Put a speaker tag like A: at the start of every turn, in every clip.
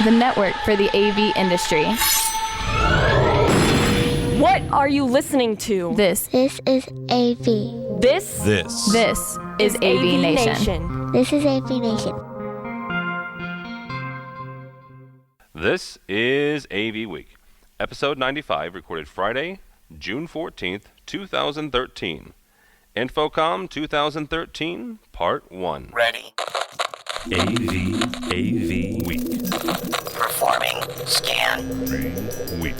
A: the network for the AV industry.
B: What are you listening to?
A: This
C: This is AV.
B: This
A: is AVNation.
C: This is AVNation.
D: This is AVWeek, episode 95, recorded Friday, June 14th, 2013. InfoComm 2013, part 1.
E: Ready.
D: AVWeek.
E: Performing. Scan.
D: Week.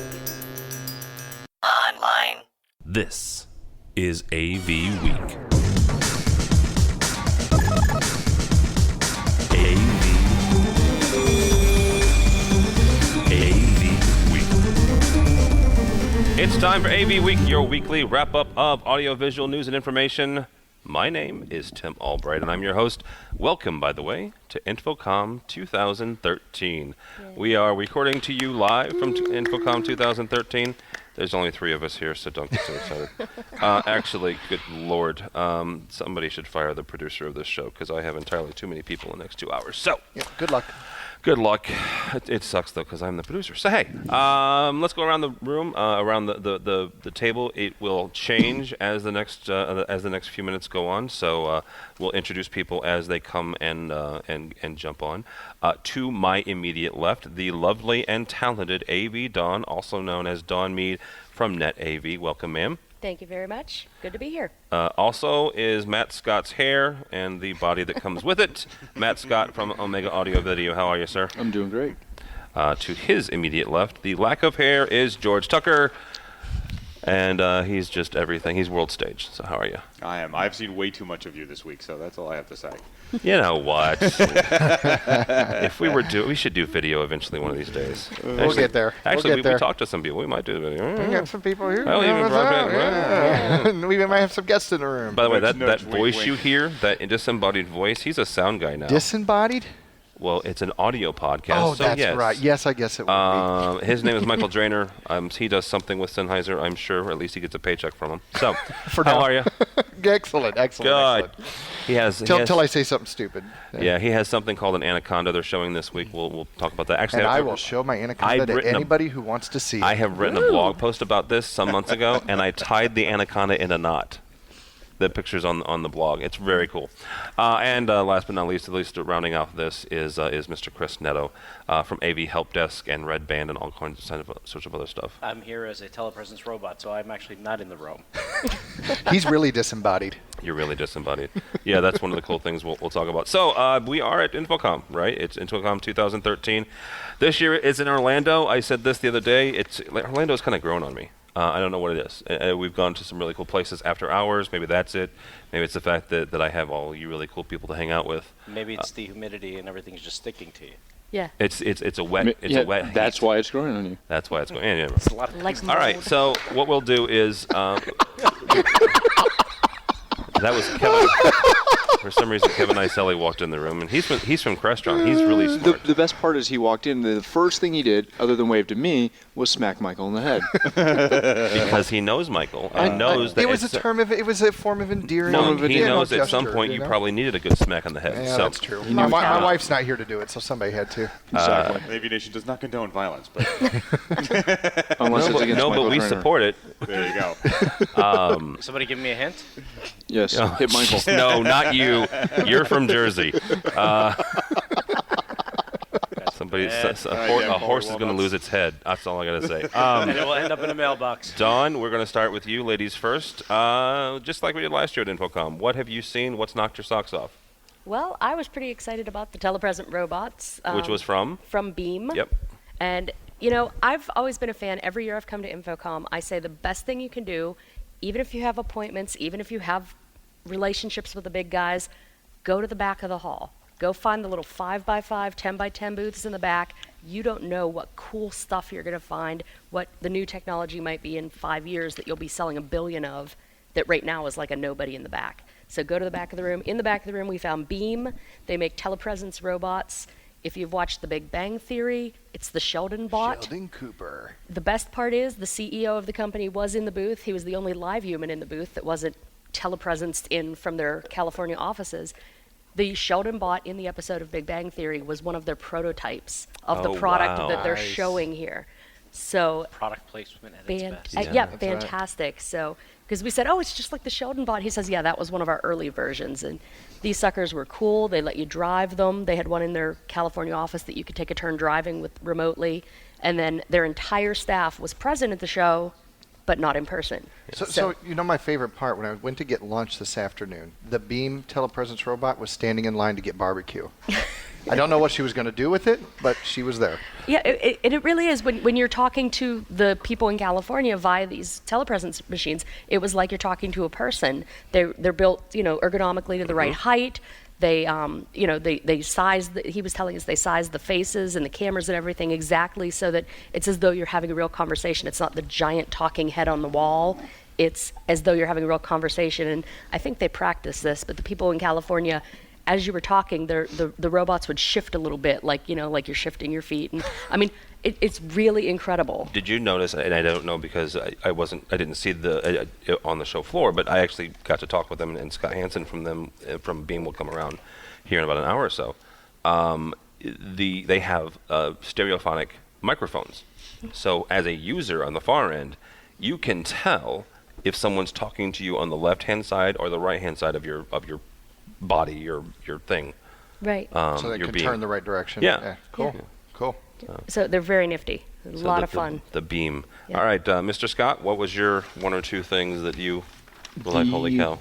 E: Online.
D: This is AVWeek. It's time for AV Week, your weekly wrap-up of audiovisual news and information. My name is Tim Albright, and I'm your host. Welcome, by the way, to InfoComm 2013. We are recording to you live from InfoComm 2013. There's only 3 of us here, so don't get too excited. Actually, good Lord, somebody should fire the producer of this show, because I have entirely too many people in the next 2 hours. So,
F: yeah, good luck.
D: Good luck. It sucks though, because I'm the producer. So hey, let's go around the room, around the table. It will change as the next few minutes go on. So we'll introduce people as they come and jump on. To my immediate left, the lovely and talented AV Dawn, also known as Dawn Meade from Net AV. Welcome, ma'am.
B: Thank you very much. Good to be here.
D: Also is Matt Scott's hair and the body that comes with it. Matt Scott from Omega Audio Video. How are you, sir?
G: I'm doing great.
D: To his immediate left, the lack of hair is George Tucker. And he's just everything. He's world stage. So how are you?
G: I am. I've seen way too much of you this week, so that's all I have to say.
D: You know what? If we should do video eventually one of these days.
F: We'll get there.
D: Actually, we talked to some people. We might do video.
F: We got some people here.
D: Well, even
F: We might have some guests in the room.
D: By the way, that voice you hear, that disembodied voice, he's a sound guy now.
F: Disembodied?
D: Well, it's an audio podcast.
F: Oh,
D: so
F: that's
D: yes.
F: right. Yes, I guess it would be.
D: His name is Michael Drainer. He does something with Sennheiser, I'm sure. Or at least he gets a paycheck from him. So, how are you?
F: Excellent.
D: Good. He has.
F: Till I say something stupid.
D: Yeah, he has something called an anaconda they're showing this week. We'll talk about that. Actually,
F: and I will show my anaconda to anybody who wants to see it.
D: I have written a blog post about this some months ago, and I tied the anaconda in a knot. The picture's on the blog. It's very cool. And last but not least, at least rounding off this is Mr. Chris Neto from AV Help Desk and Red Band and all kinds of sorts of other stuff.
H: I'm here as a telepresence robot, so I'm actually not in the room.
F: He's really disembodied.
D: You're really disembodied. Yeah, that's one of the cool things we'll talk about. So we are at InfoComm, right? It's InfoComm 2013. This year it's in Orlando. I said this the other day. Orlando's kind of grown on me. I don't know what it is. We've gone to some really cool places after hours. Maybe that's it. Maybe it's the fact that I have all you really cool people to hang out with.
H: Maybe it's the humidity and everything's just sticking to you.
B: Yeah.
D: It's a wet a wet
G: That's
D: heat.
G: why it's growing on you.
D: That's why it's going. Yeah,
H: It's a lot of
B: Like
D: all right. So what we'll do is that was Kevin. For some reason, Kevin Iselli walked in the room, and he's from Crestron. He's really smart.
G: The best part is he walked in, the first thing he did, other than wave to me, was smack Michael in the head.
D: Because he knows Michael and knows that
F: it was a form of endearment.
D: No, he knows
F: gesture,
D: at some point you probably needed a good smack on the head.
F: Yeah,
D: so.
F: that's true. My wife's not here to do it, so somebody had to.
G: Exactly.
I: AVNation does not condone violence, but
G: Unless it's against Michael
D: but we
G: Drainer.
D: support it.
I: there you go.
H: Somebody give me a hint?
G: Yes,
D: Oh,
G: hit Michael.
D: No, not you. You're from Jersey. A horse is going to lose its head. That's all I got to say.
H: And it will end up in a mailbox.
D: Dawn, we're going to start with you, ladies first. Just like we did last year at InfoComm. What have you seen? What's knocked your socks off?
B: Well, I was pretty excited about the telepresent robots.
D: Which was from?
B: From Beam.
D: Yep.
B: And, I've always been a fan. Every year I've come to InfoComm, I say the best thing you can do, even if you have appointments, even if you have relationships with the big guys, go to the back of the hall. Go find the little 5x5, 10x10 booths in the back. You don't know what cool stuff you're going to find, what the new technology might be in 5 years that you'll be selling 1 billion of that right now is like a nobody in the back. So go to the back of the room. In the back of the room, we found Beam. They make telepresence robots. If you've watched The Big Bang Theory, it's the Sheldon bot.
F: Sheldon Cooper.
B: The best part is the CEO of the company was in the booth. He was the only live human in the booth that wasn't telepresenced in from their California offices. The Sheldon bot in the episode of Big Bang Theory was one of their prototypes of
D: Oh,
B: the product
D: wow.
B: that they're
F: Nice.
B: showing here. So
H: Product placement at its best.
B: yeah,
F: That's
B: fantastic. So, because we said, oh, it's just like the Sheldon bot. He says, yeah, that was one of our early versions. And these suckers were cool. They let you drive them. They had one in their California office that you could take a turn driving with remotely. And then their entire staff was present at the show, but not in person.
F: So you know my favorite part, when I went to get lunch this afternoon, the Beam telepresence robot was standing in line to get barbecue. I don't know what she was going to do with it, but she was there.
B: Yeah, and it really is. When you're talking to the people in California via these telepresence machines, it was like you're talking to a person. They're built, ergonomically to the right height. They, they size. He was telling us they size the faces and the cameras and everything exactly so that it's as though you're having a real conversation. It's not the giant talking head on the wall. It's as though you're having a real conversation. And I think they practice this, but the people in California, as you were talking, the robots would shift a little bit, like you're shifting your feet. And I mean, it's really incredible.
D: Did you notice? And I don't know because I didn't see the on the show floor, but I actually got to talk with them, and Scott Hansen from Beam will come around here in about an hour or so. They have stereophonic microphones, so as a user on the far end, you can tell if someone's talking to you on the left-hand side or the right-hand side of your body, your thing.
B: Right.
F: So they
D: your
F: can
D: beam.
F: turn the right direction.
D: Yeah.
F: Cool.
B: Yeah.
F: Cool.
B: So they're very nifty. A
D: So
B: lot of fun.
D: The Beam.
B: Yeah.
D: All right, Mr. Scott, what was your one or two things that you were like, holy cow?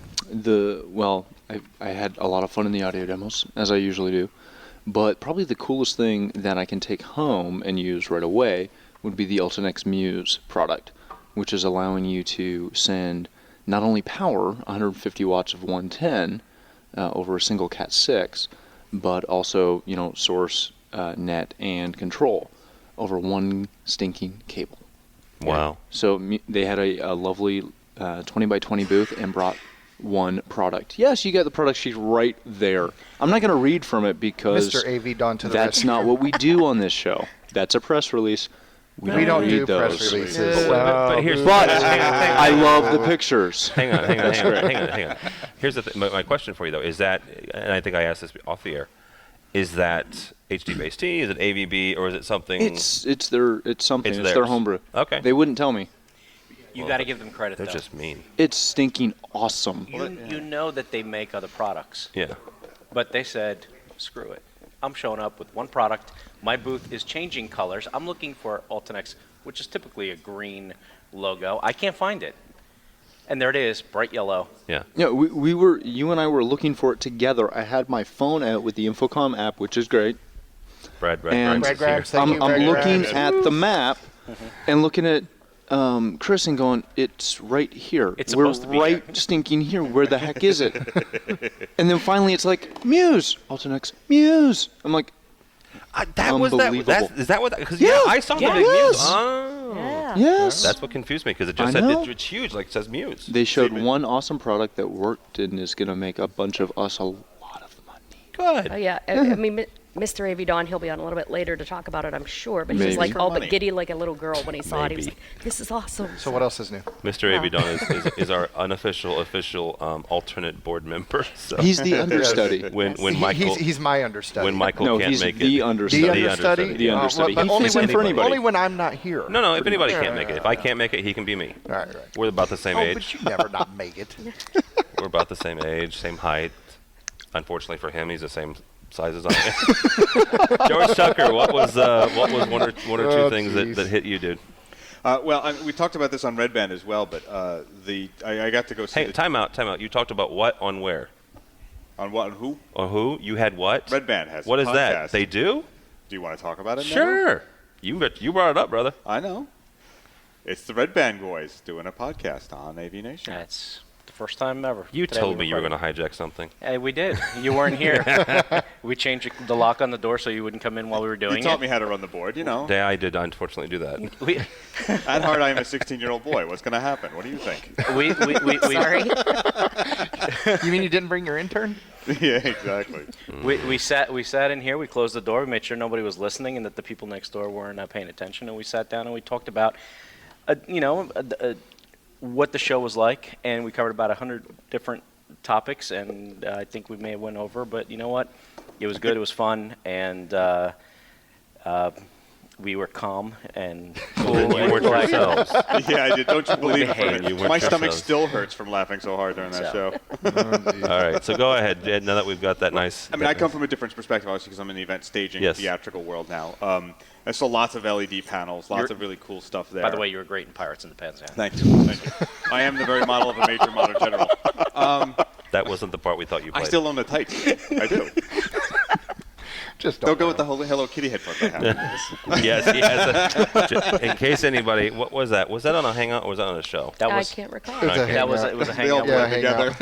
G: I had a lot of fun in the audio demos, as I usually do. But probably the coolest thing that I can take home and use right away would be the Ultinex Muse product, which is allowing you to send not only power, 150 watts of 110 over a single Cat 6, but also, source, net, and control over one stinking cable.
D: Wow.
G: So they had a lovely 20 by 20 booth and brought one product. Yes, you got the product sheet right there. I'm not going to read from it because
F: Mr. AV Dawn to the
G: that's
F: rescue.
G: not what we do on this show. That's a press release.
F: We don't do
G: read those.
F: press releases.
D: But here's
G: But I love the pictures.
D: hang on. Here's the my question for you though is that, and I think I asked this off the air, is that HD Base T? Is it AVB or is it something?
G: It's something. It's their
D: theirs.
G: homebrew.
D: Okay.
G: They wouldn't tell me.
H: You got to give them credit,
D: They're
H: though.
D: just mean.
G: It's stinking awesome.
H: You know that they make other products,
D: Yeah.
H: but they said, screw it. I'm showing up with one product. My booth is changing colors. I'm looking for Ultinex, which is typically a green logo. I can't find it. And there it is, bright yellow.
D: Yeah.
G: Yeah, you and I were looking for it together. I had my phone out with the InfoComm app, which is great.
D: Brad,
G: And
F: Brad grabs, thank
G: I'm
F: you, Brad
G: looking
F: grabs.
G: at the map and looking at Chris and going, it's right here.
H: It's
G: We're
H: supposed to be
G: right
H: here.
G: stinking here. Where the heck is it? And then finally it's like, Muse. Ultinex, Muse. I'm like,
D: that was that.
G: Unbelievable.
D: Is that what? Because
G: Yeah.
D: I saw the big
G: Yes.
D: Muse. Oh.
B: Yeah.
G: yes.
D: That's what confused me because it just
G: I
D: said
G: know.
D: it's huge, like it says Muse.
G: They showed one awesome product that worked and is going to make a bunch of us a lot of money.
D: Good.
B: Oh yeah. I mean, Mr. AV Dawn, he'll be on a little bit later to talk about it, I'm sure. But he was
G: Maybe.
B: like
I: For
B: all
I: money.
B: but giddy like a little girl when he saw it. He was
D: Maybe.
B: like, "This is awesome."
F: So what else is new?
D: Mr.
B: Wow.
D: AV Dawn is our unofficial, official alternate board member. So
G: He's the understudy.
D: when Michael
F: He's my understudy.
D: when Michael
G: No,
D: can't
G: he's
D: make
G: the
D: it.
G: understudy.
F: The
G: The
F: understudy?
G: The understudy.
F: But
G: He
F: only
G: fits in
F: when,
G: for anybody.
F: only when I'm not here.
D: No, if anybody can't make it. If I can't make it, he can be me.
F: All right.
D: We're about the same
F: Oh,
D: age.
F: but you never not make it.
D: We're about the same age, same height. Unfortunately for him, he's the same size as I am. George Tucker, what was one or two
F: Oh,
D: things
F: geez.
D: that hit you, dude?
I: We talked about this on Red Band as well, but I got to go see
D: Hey, time out. You talked about what on where?
I: on what and who?
D: On who? You had what?
I: Red Band has.
D: What
I: a
D: is that?
I: podcast.
D: They do?
I: Do you want to talk about it? now?
D: Sure. You brought it up, brother.
I: I know. It's the Red Band boys doing a podcast on AVNation.
H: That's the first time ever.
D: You
H: Today
D: told
H: we
D: me you were going
H: recorded.
D: to hijack something.
H: Hey, we did. You weren't here. We changed the lock on the door so you wouldn't come in while we were doing
I: You taught
H: it.
I: me how to run the board, you know.
D: Yeah, I did unfortunately do that.
H: We,
I: At heart, I am a 16-year-old boy. What's going to happen? What do you think?
H: we
B: Sorry.
F: You mean you didn't bring your intern?
I: Yeah, exactly.
H: We sat in here. We closed the door. We made sure nobody was listening and that the people next door weren't paying attention. And we sat down and we talked about, what the show was like. And we covered about 100 different topics, and I think we may have went over, but you know what? It was good. It was fun, and we were calm and cool.
D: Then you weren't yourselves.
I: Yeah, I did. Don't you believe it?
H: Hey,
D: you weren't
I: My stomach
D: yourselves.
I: still hurts from laughing so hard during that show.
D: All right, so go ahead, Jed, now that we've got that nice...
I: I mean, I come from a different perspective, obviously, because I'm in the event staging theatrical world now. I saw lots of LED panels, lots of really cool stuff there.
H: By the way, you were great in Pirates in the Penzance.
I: Thank you. Thank you. I am the very model of a major modern general.
D: That wasn't the part we thought you played.
I: I still own the tights. I do.
F: Just
I: Don't go with the Hello Kitty headphones I have.
D: Yes, he has in case anybody... What was that? Was that on a Hangout or was that on a show?
H: That
B: I
H: was,
B: can't recall.
H: it was a
I: They all
H: hangout.
I: blend together.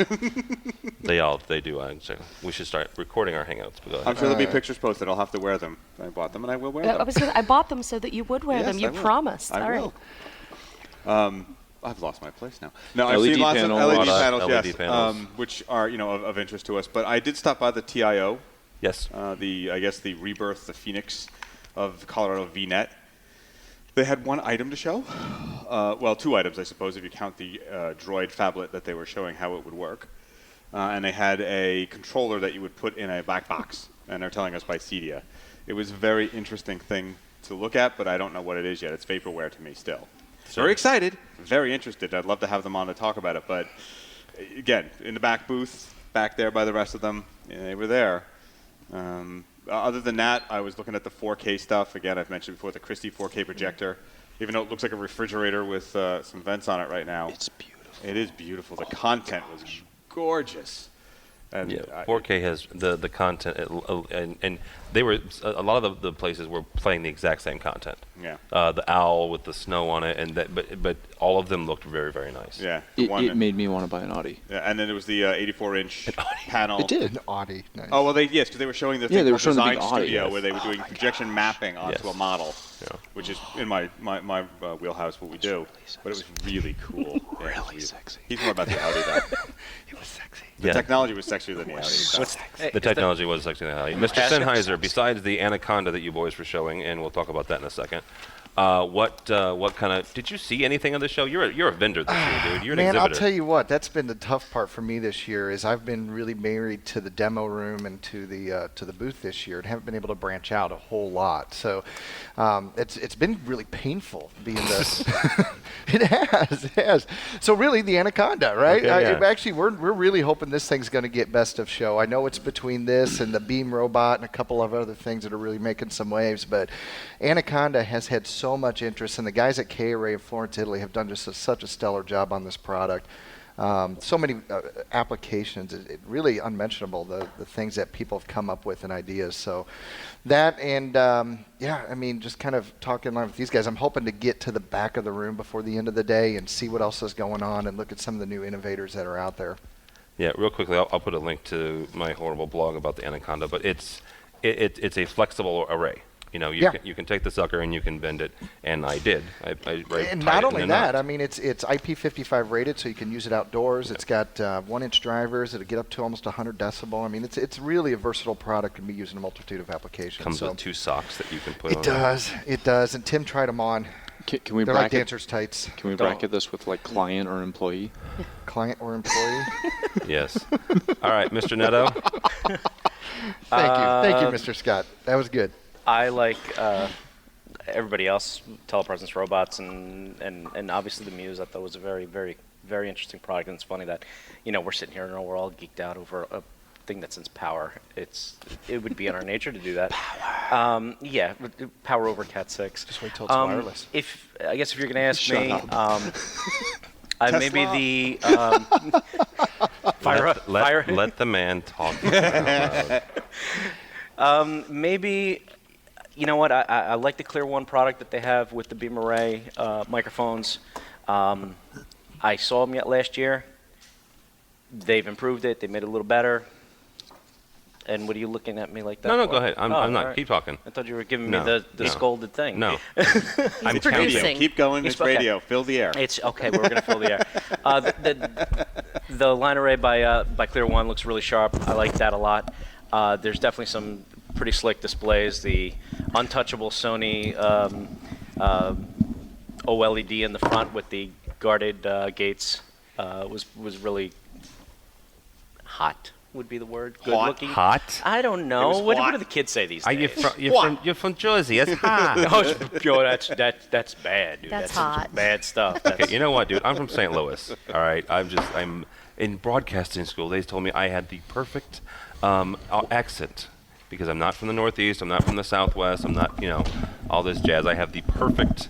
D: They do. We should start recording our Hangouts. But go ahead.
I: I'm sure there'll be pictures posted. I'll have to wear them. I bought them and I will wear them.
B: I bought them so that you would wear
I: Yes,
B: them. You
I: I will.
B: promised.
I: I
B: All right.
I: will. I've lost my place now. No, I've
G: LED
I: seen lots
G: panel,
I: of LED
D: lot of
I: panels,
D: LED
I: yes,
D: panels.
I: which are of interest to us. But I did stop by the TIO,
D: Yes.
I: the rebirth, the Phoenix of Colorado VNet. They had one item to show. Well, two items, I suppose, if you count the Droid phablet that they were showing how it would work. And they had a controller that you would put in a black box, and they're telling us by Cedia. It was a very interesting thing to look at, but I don't know what it is yet. It's vaporware to me still. Very excited, very interested. I'd love to have them on to talk about it. But again, in the back booth, back there by the rest of them, they were there. Other than that, I was looking at the 4K stuff. Again, I've mentioned before the Christie 4K projector. Even though it looks like a refrigerator with some vents on it right now.
G: It's beautiful.
I: It is beautiful. The content was gorgeous. And
D: Yeah, 4K has the content, and they were a lot of the places were playing the exact same content.
I: Yeah.
D: The owl with the snow on it, and but all of them looked very, very nice.
I: Yeah.
G: It made me want to buy an Audi.
I: Yeah, and then it was the 84-inch panel.
G: It did.
F: An Audi. Nice.
I: Oh well, because they were showing the
G: Yeah,
I: thing
G: they were
I: called
G: showing the
I: Design
G: big Audi,
I: Studio
G: yes.
I: where they were doing projection mapping onto
D: Yes.
I: a model,
D: Yeah.
I: which is in my wheelhouse what we do. But it was really cool. Yeah, it was
G: Really sexy.
I: He's more about the Audi though.
G: It was sexy.
I: The
D: Yeah.
I: technology was sexier than the Audi. So.
D: The technology was actually highly. Mr. Sennheiser, besides the Anaconda that you boys were showing, and we'll talk about that in a second. What kind of? Did you see anything of the show? You're a vendor this year, dude. You're an
F: Man,
D: exhibitor.
F: I'll tell you what. That's been the tough part for me this year. Is I've been really married to the demo room and to the booth this year, and haven't been able to branch out a whole lot. So it's been really painful being the. It has. So really, the Anaconda, right?
D: Okay, yeah.
F: Actually, we're really hoping this thing's going to get best of show. I know it's between this and the Beam robot and a couple of other things that are really making some waves, but Anaconda has had so much interest, and the guys at K-Array in Florence, Italy have done just such a stellar job on this product. So many applications, it really unmentionable, the things that people have come up with and ideas. So that and, just kind of talking along with these guys, I'm hoping to get to the back of the room before the end of the day and see what else is going on and look at some of the new innovators that are out there.
D: Yeah, real quickly, I'll put a link to my horrible blog about the Anaconda, but it's a flexible array. You know, you can take the sucker and you can bend it, and I did. I
F: And not only that, I mean, it's IP55 rated, so you can use it outdoors. Yep. It's got 1-inch drivers. It'll get up to almost 100 decibel. I mean, it's really a versatile product and be used in a multitude of applications.
D: Comes with 2 socks that you can put on.
F: It does. And Tim tried them on.
G: Can we
F: They're
G: bracket?
F: like dancer's tights.
G: Can we bracket this with like client or employee?
F: Client or employee?
D: Yes. All right, Mr. Neto.
F: Thank you, Mr. Scott. That was good.
H: I like everybody else, telepresence robots, and obviously the Muse. I thought was a very, very, very interesting product. And it's funny that, we're sitting here and we're all geeked out over a thing that sends power. It would be in our nature to do that. Power. Power over Cat 6.
F: Just wait till it's wireless.
H: I guess if you're going to ask me, maybe the
D: Let the man talk.
H: Maybe. You know what? I like the Clear One product that they have with the Beam Array microphones. I saw them last year. They've improved it. They made it a little better. And what are you looking at me like that?
D: No,
H: for?
D: go ahead. I'm not.
H: Right.
D: Keep talking.
H: I thought you were giving me the scolded thing.
D: No.
B: I'm
I: Radio.
B: producing.
I: Keep going. It's radio. Fill the air.
H: It's okay. We're going to fill the air. The line array by Clear One looks really sharp. I like that a lot. There's definitely some pretty slick displays. The untouchable Sony OLED in the front with the guarded gates was really hot would be the word. Good
I: Hot?
H: looking.
D: Hot?
H: I don't know.
I: was
H: What
I: hot.
H: do the kids say these
D: Are you
H: days?
D: you're from Jersey? It's hot.
H: Oh, Joe, that's bad, dude.
B: That's
H: some
B: hot.
H: bad stuff.
D: Okay, you know what, dude? I'm from St. Louis. All right, I'm in broadcasting school. They told me I had the perfect accent because I'm not from the Northeast. I'm not from the Southwest. I'm not, all this jazz. I have the perfect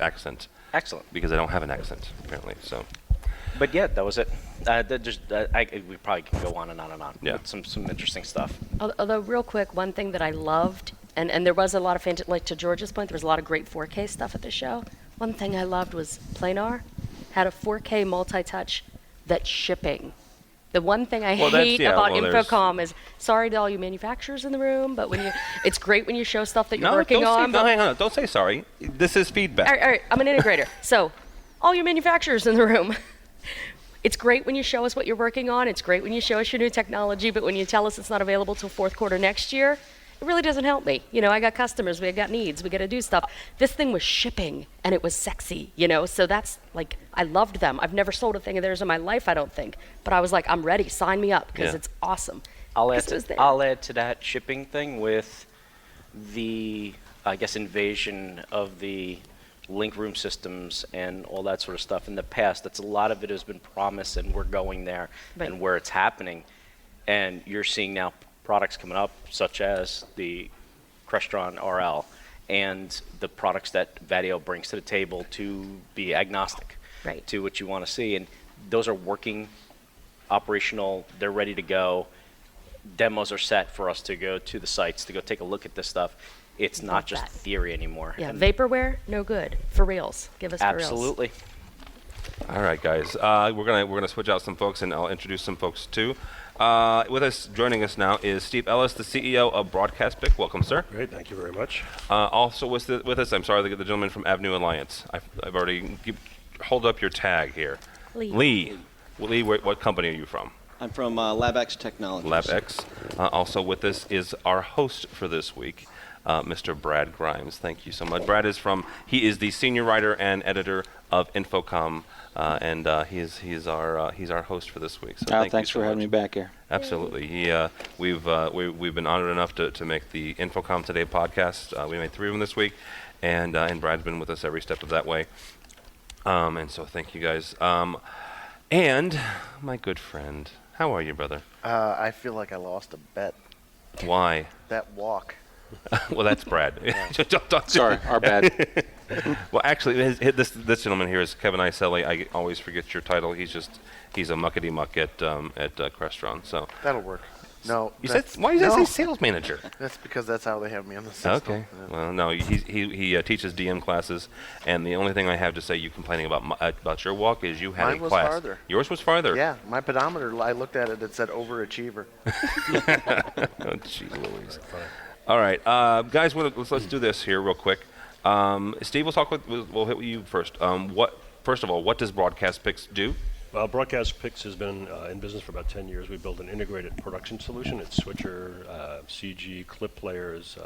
D: accent
H: Excellent.
D: because I don't have an accent apparently. So
H: But yeah, that was it. We probably could go on and on and on.
D: Yeah.
H: With some interesting stuff.
B: Although, real quick, one thing that I loved, and there was a lot of, like to George's point, there was a lot of great 4K stuff at the show. One thing I loved was Planar had a 4K multi-touch that's shipping. The one thing I hate about InfoComm is, sorry to all you manufacturers in the room, but it's great when you show stuff that you're working on.
D: hang on. Don't say sorry. This is feedback.
B: All right, I'm an integrator. So, all you manufacturers in the room, it's great when you show us what you're working on. It's great when you show us your new technology, but when you tell us it's not available till fourth quarter next year, it really doesn't help me. I got customers, we got needs, we got to do stuff. This thing was shipping, and it was sexy, so that's like, I loved them. I've never sold a thing of theirs in my life, I don't think. But I was like, I'm ready, sign me up, because it's awesome.
H: I'll add to that shipping thing with the, I guess, invasion of the link room systems and all that sort of stuff in the past. That's a lot of it has been promised, and we're going there and where it's happening. And you're seeing now products coming up, such as the Crestron RL and the products that Vadio brings to the table to be agnostic to what you want to see. And those are working, operational, they're ready to go. Demos are set for us to go to the sites, to go take a look at this stuff. It's not just theory anymore.
B: Yeah, vaporware, no good. For reals. Give us for reals.
H: Absolutely.
D: All right, guys. We're gonna switch out some folks, and I'll introduce some folks too. With us, joining us now is Steve Ellis, the CEO of Broadcast Pick. Welcome, sir.
J: Great, thank you very much.
D: Also with us, I'm sorry, the gentleman from Avenue Alliance. I've already hold up your tag here. Lee, what company are you from?
K: I'm from LabX Technologies.
D: LabX. Also with us is our host for this week, Mr. Brad Grimes. Thank you so much. Brad he is the senior writer and editor of InfoComm, and he's our host for this week. So
G: thanks for having me back here.
D: Absolutely. We've been honored enough to make the InfoComm Today podcast. We made 3 of them this week, and Brad's been with us every step of that way. And so thank you guys. And my good friend, how are you, brother?
L: I feel like I lost a bet.
D: Why?
L: That walk.
D: Well, that's Brad.
G: Sorry, our bad.
D: Well, actually, this gentleman here is Kevin Iselli. I always forget your title. He's a muckety muck at Crestron. So
L: that'll work. No.
D: Why did I say sales manager?
L: That's because that's how they have me on the system.
D: Okay. Yeah. Well, no, he teaches DM classes, and the only thing I have to say you complaining about your walk is you had
L: Mine
D: a
L: was
D: class.
L: farther.
D: Yours was farther.
L: Yeah, my pedometer. I looked at it. It said overachiever.
D: Oh, gee Louise. All right, guys. Let's do this here real quick. Steve, we'll hit with you first. First of all, what does Broadcast Picks do?
J: Well, Broadcast Picks has been in business for about 10 years. We built an integrated production solution. It's switcher, CG, clip players.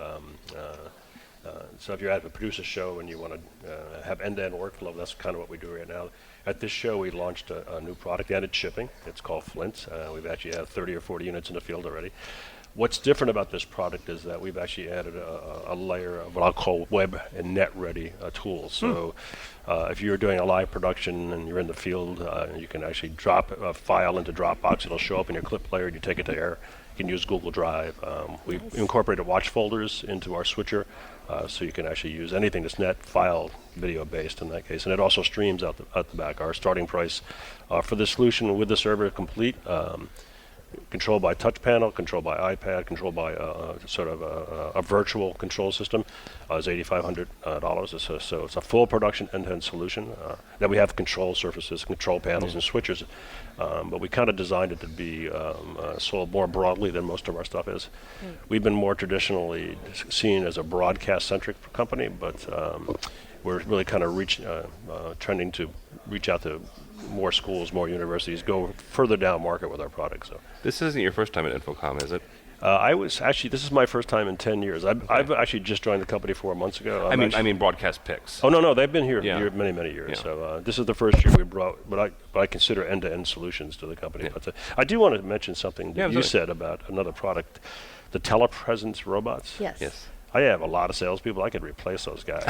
J: So if you're at a producer show and you want to have end-to-end workflow, that's kind of what we do right now. At this show, we launched a new product, added shipping. It's called Flint. We've actually had 30 or 40 units in the field already. What's different about this product is that we've actually added a layer of what I'll call web and net-ready tools. So if you're doing a live production and you're in the field, you can actually drop a file into Dropbox. It'll show up in your clip player. You take it to air. You can use Google Drive. We've incorporated watch folders into our switcher, so you can actually use anything that's net file video-based in that case. And it also streams out the back. Our starting price for this solution with the server complete, controlled by touch panel, controlled by iPad, controlled by sort of a virtual control system, is $8,500. So it's a full production end-to-end solution. Then we have control surfaces, control panels, and switches. But we kind of designed it to be sold more broadly than most of our stuff is. We've been more traditionally seen as a broadcast-centric company, but we're really kind of trending to reach out to more schools, more universities, go further down market with our products. So
D: this isn't your first time at InfoComm, is it?
J: This is my first time in 10 years. I've actually just joined the company 4 months ago.
D: I mean broadcast picks.
J: Oh, no, they've been here many, many years. Yeah. So this is the first year we brought what I consider end-to-end solutions to the company.
D: Yeah.
J: But I do want to mention something that you said about another product, the telepresence robots.
B: Yes.
J: I have a lot of salespeople. I could replace those guys.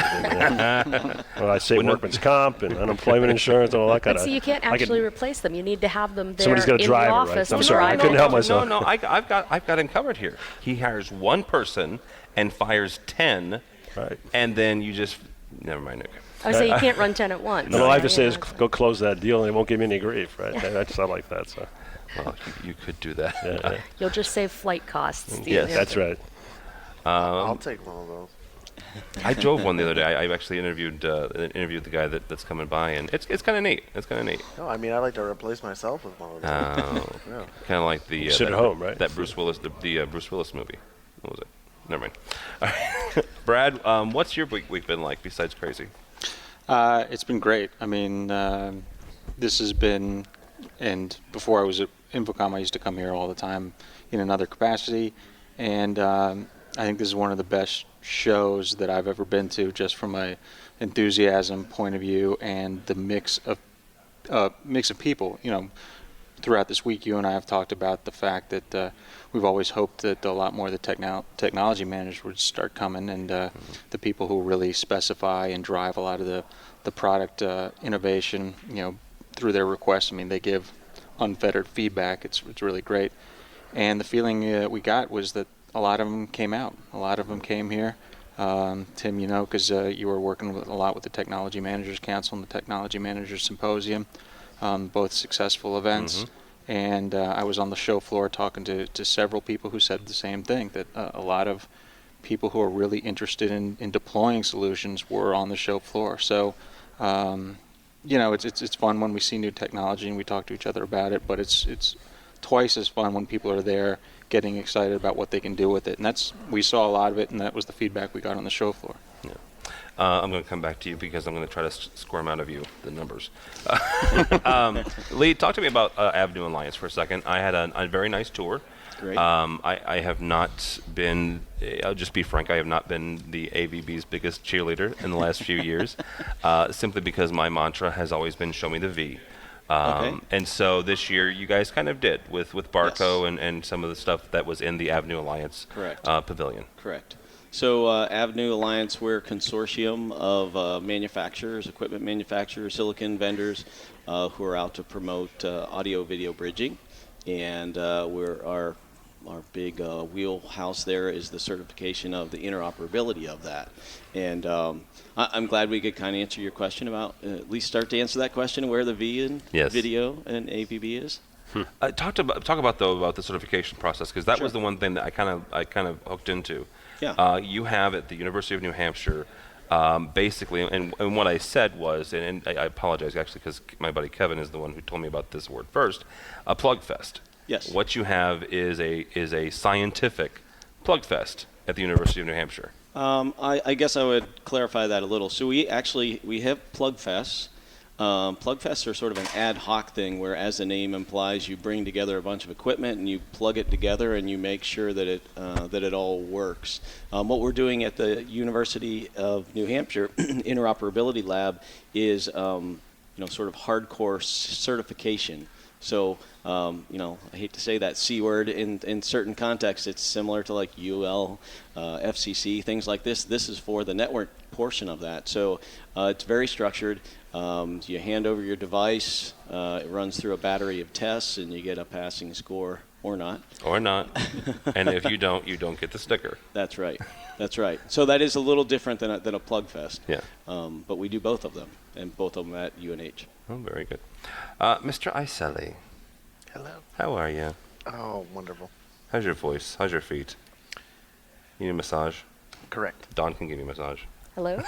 J: When I say workman's comp and unemployment insurance and all that kind of.
B: But see, you can't actually replace them. You need to have them there
J: somebody's got to
B: in
J: drive
B: the
J: it,
B: office.
J: right? I'm sorry, I couldn't help myself.
D: No, I've got him covered here. He hires one person and fires 10,
J: right?
D: And then you just never mind. Okay.
B: I would say you can't run 10 at once.
J: No, all I have to say is go close that deal, and they won't give me any grief, right? That's not like that. So.
D: Well, you could do that.
J: Yeah.
B: You'll just save flight costs.
J: Yes, that's right.
L: I'll take one of those.
D: I drove one the other day. I actually interviewed the guy that's coming by, and it's kind of neat. It's kind of neat.
L: No, I mean I like to replace myself with one of those.
D: Oh,
L: Yeah.
D: kind of like the
J: sit at home, right?
D: That Bruce Willis, the Bruce Willis movie. What was it? Never mind. All right. Brad, what's your week been like besides crazy?
G: It's been great. I mean, this has been, and before I was at InfoComm, I used to come here all the time in another capacity, and I think this is one of the best shows that I've ever been to, just from my enthusiasm point of view and the mix of people. You know, throughout this week, you and I have talked about the fact that we've always hoped that a lot more of the technology managers would start coming, and the people who really specify and drive a lot of the product innovation, you know, through their requests. I mean, they give unfettered feedback. It's really great. And the feeling we got was that a lot of them came out. A lot of them came here. Tim, you know, because you were working a lot with the Technology Managers Council and the Technology Managers Symposium, both successful events.
D: Mm-hmm.
G: And I was on the show floor talking to several people who said the same thing, that a lot of people who are really interested in deploying solutions were on the show floor. So, you know, it's fun when we see new technology and we talk to each other about it, but it's twice as fun when people are there getting excited about what they can do with it. And we saw a lot of it, and that was the feedback we got on the show floor.
D: Yeah. I'm going to come back to you because I'm going to try to squirm out of you the numbers. Lee, talk to me about Avenue Alliance for a second. I had a very nice tour.
K: Great.
D: I have not been, I'll just be frank, I have not been the AVB's biggest cheerleader in the last few years, simply because my mantra has always been show me the V.
K: Okay.
D: And so this year you guys kind of did with Barco and some of the stuff that was in the Avenue Alliance pavilion.
K: Correct. So Avenue Alliance, we're a consortium of manufacturers, equipment manufacturers, silicon vendors who are out to promote audio-video bridging. And our big wheelhouse there is the certification of the interoperability of that. And I'm glad we could kind of answer your question about, at least start to answer that question, where the V in video and AVB is.
D: Talk about the certification process, because that was the one thing that I kind of hooked into.
K: Yeah.
D: You have at the University of New Hampshire, basically, and what I said was, and I apologize actually because my buddy Kevin is the one who told me about this word first, a plug fest.
K: Yes.
D: What you have is a scientific plug fest at the University of New Hampshire.
K: I guess I would clarify that a little. So we have plug fests. Plug fests are sort of an ad hoc thing where, as the name implies, you bring together a bunch of equipment and you plug it together and you make sure that it all works. What we're doing at the University of New Hampshire Interoperability Lab is sort of hardcore certification. So, I hate to say that C word in certain contexts. It's similar to like UL, FCC, things like this. This is for the network portion of that. So it's very structured. You hand over your device. It runs through a battery of tests, and you get a passing score or not.
D: Or not. And if you don't get the sticker.
K: That's right. That's right. So that is a little different than a plug fest.
D: Yeah.
K: But we do both of them, and both of them at UNH.
D: Oh, very good. Mr. Iselli.
L: Hello.
D: How are you?
L: Oh, wonderful.
D: How's your voice? How's your feet? You need a massage?
L: Correct.
D: Dawn can give you a massage.
B: Hello?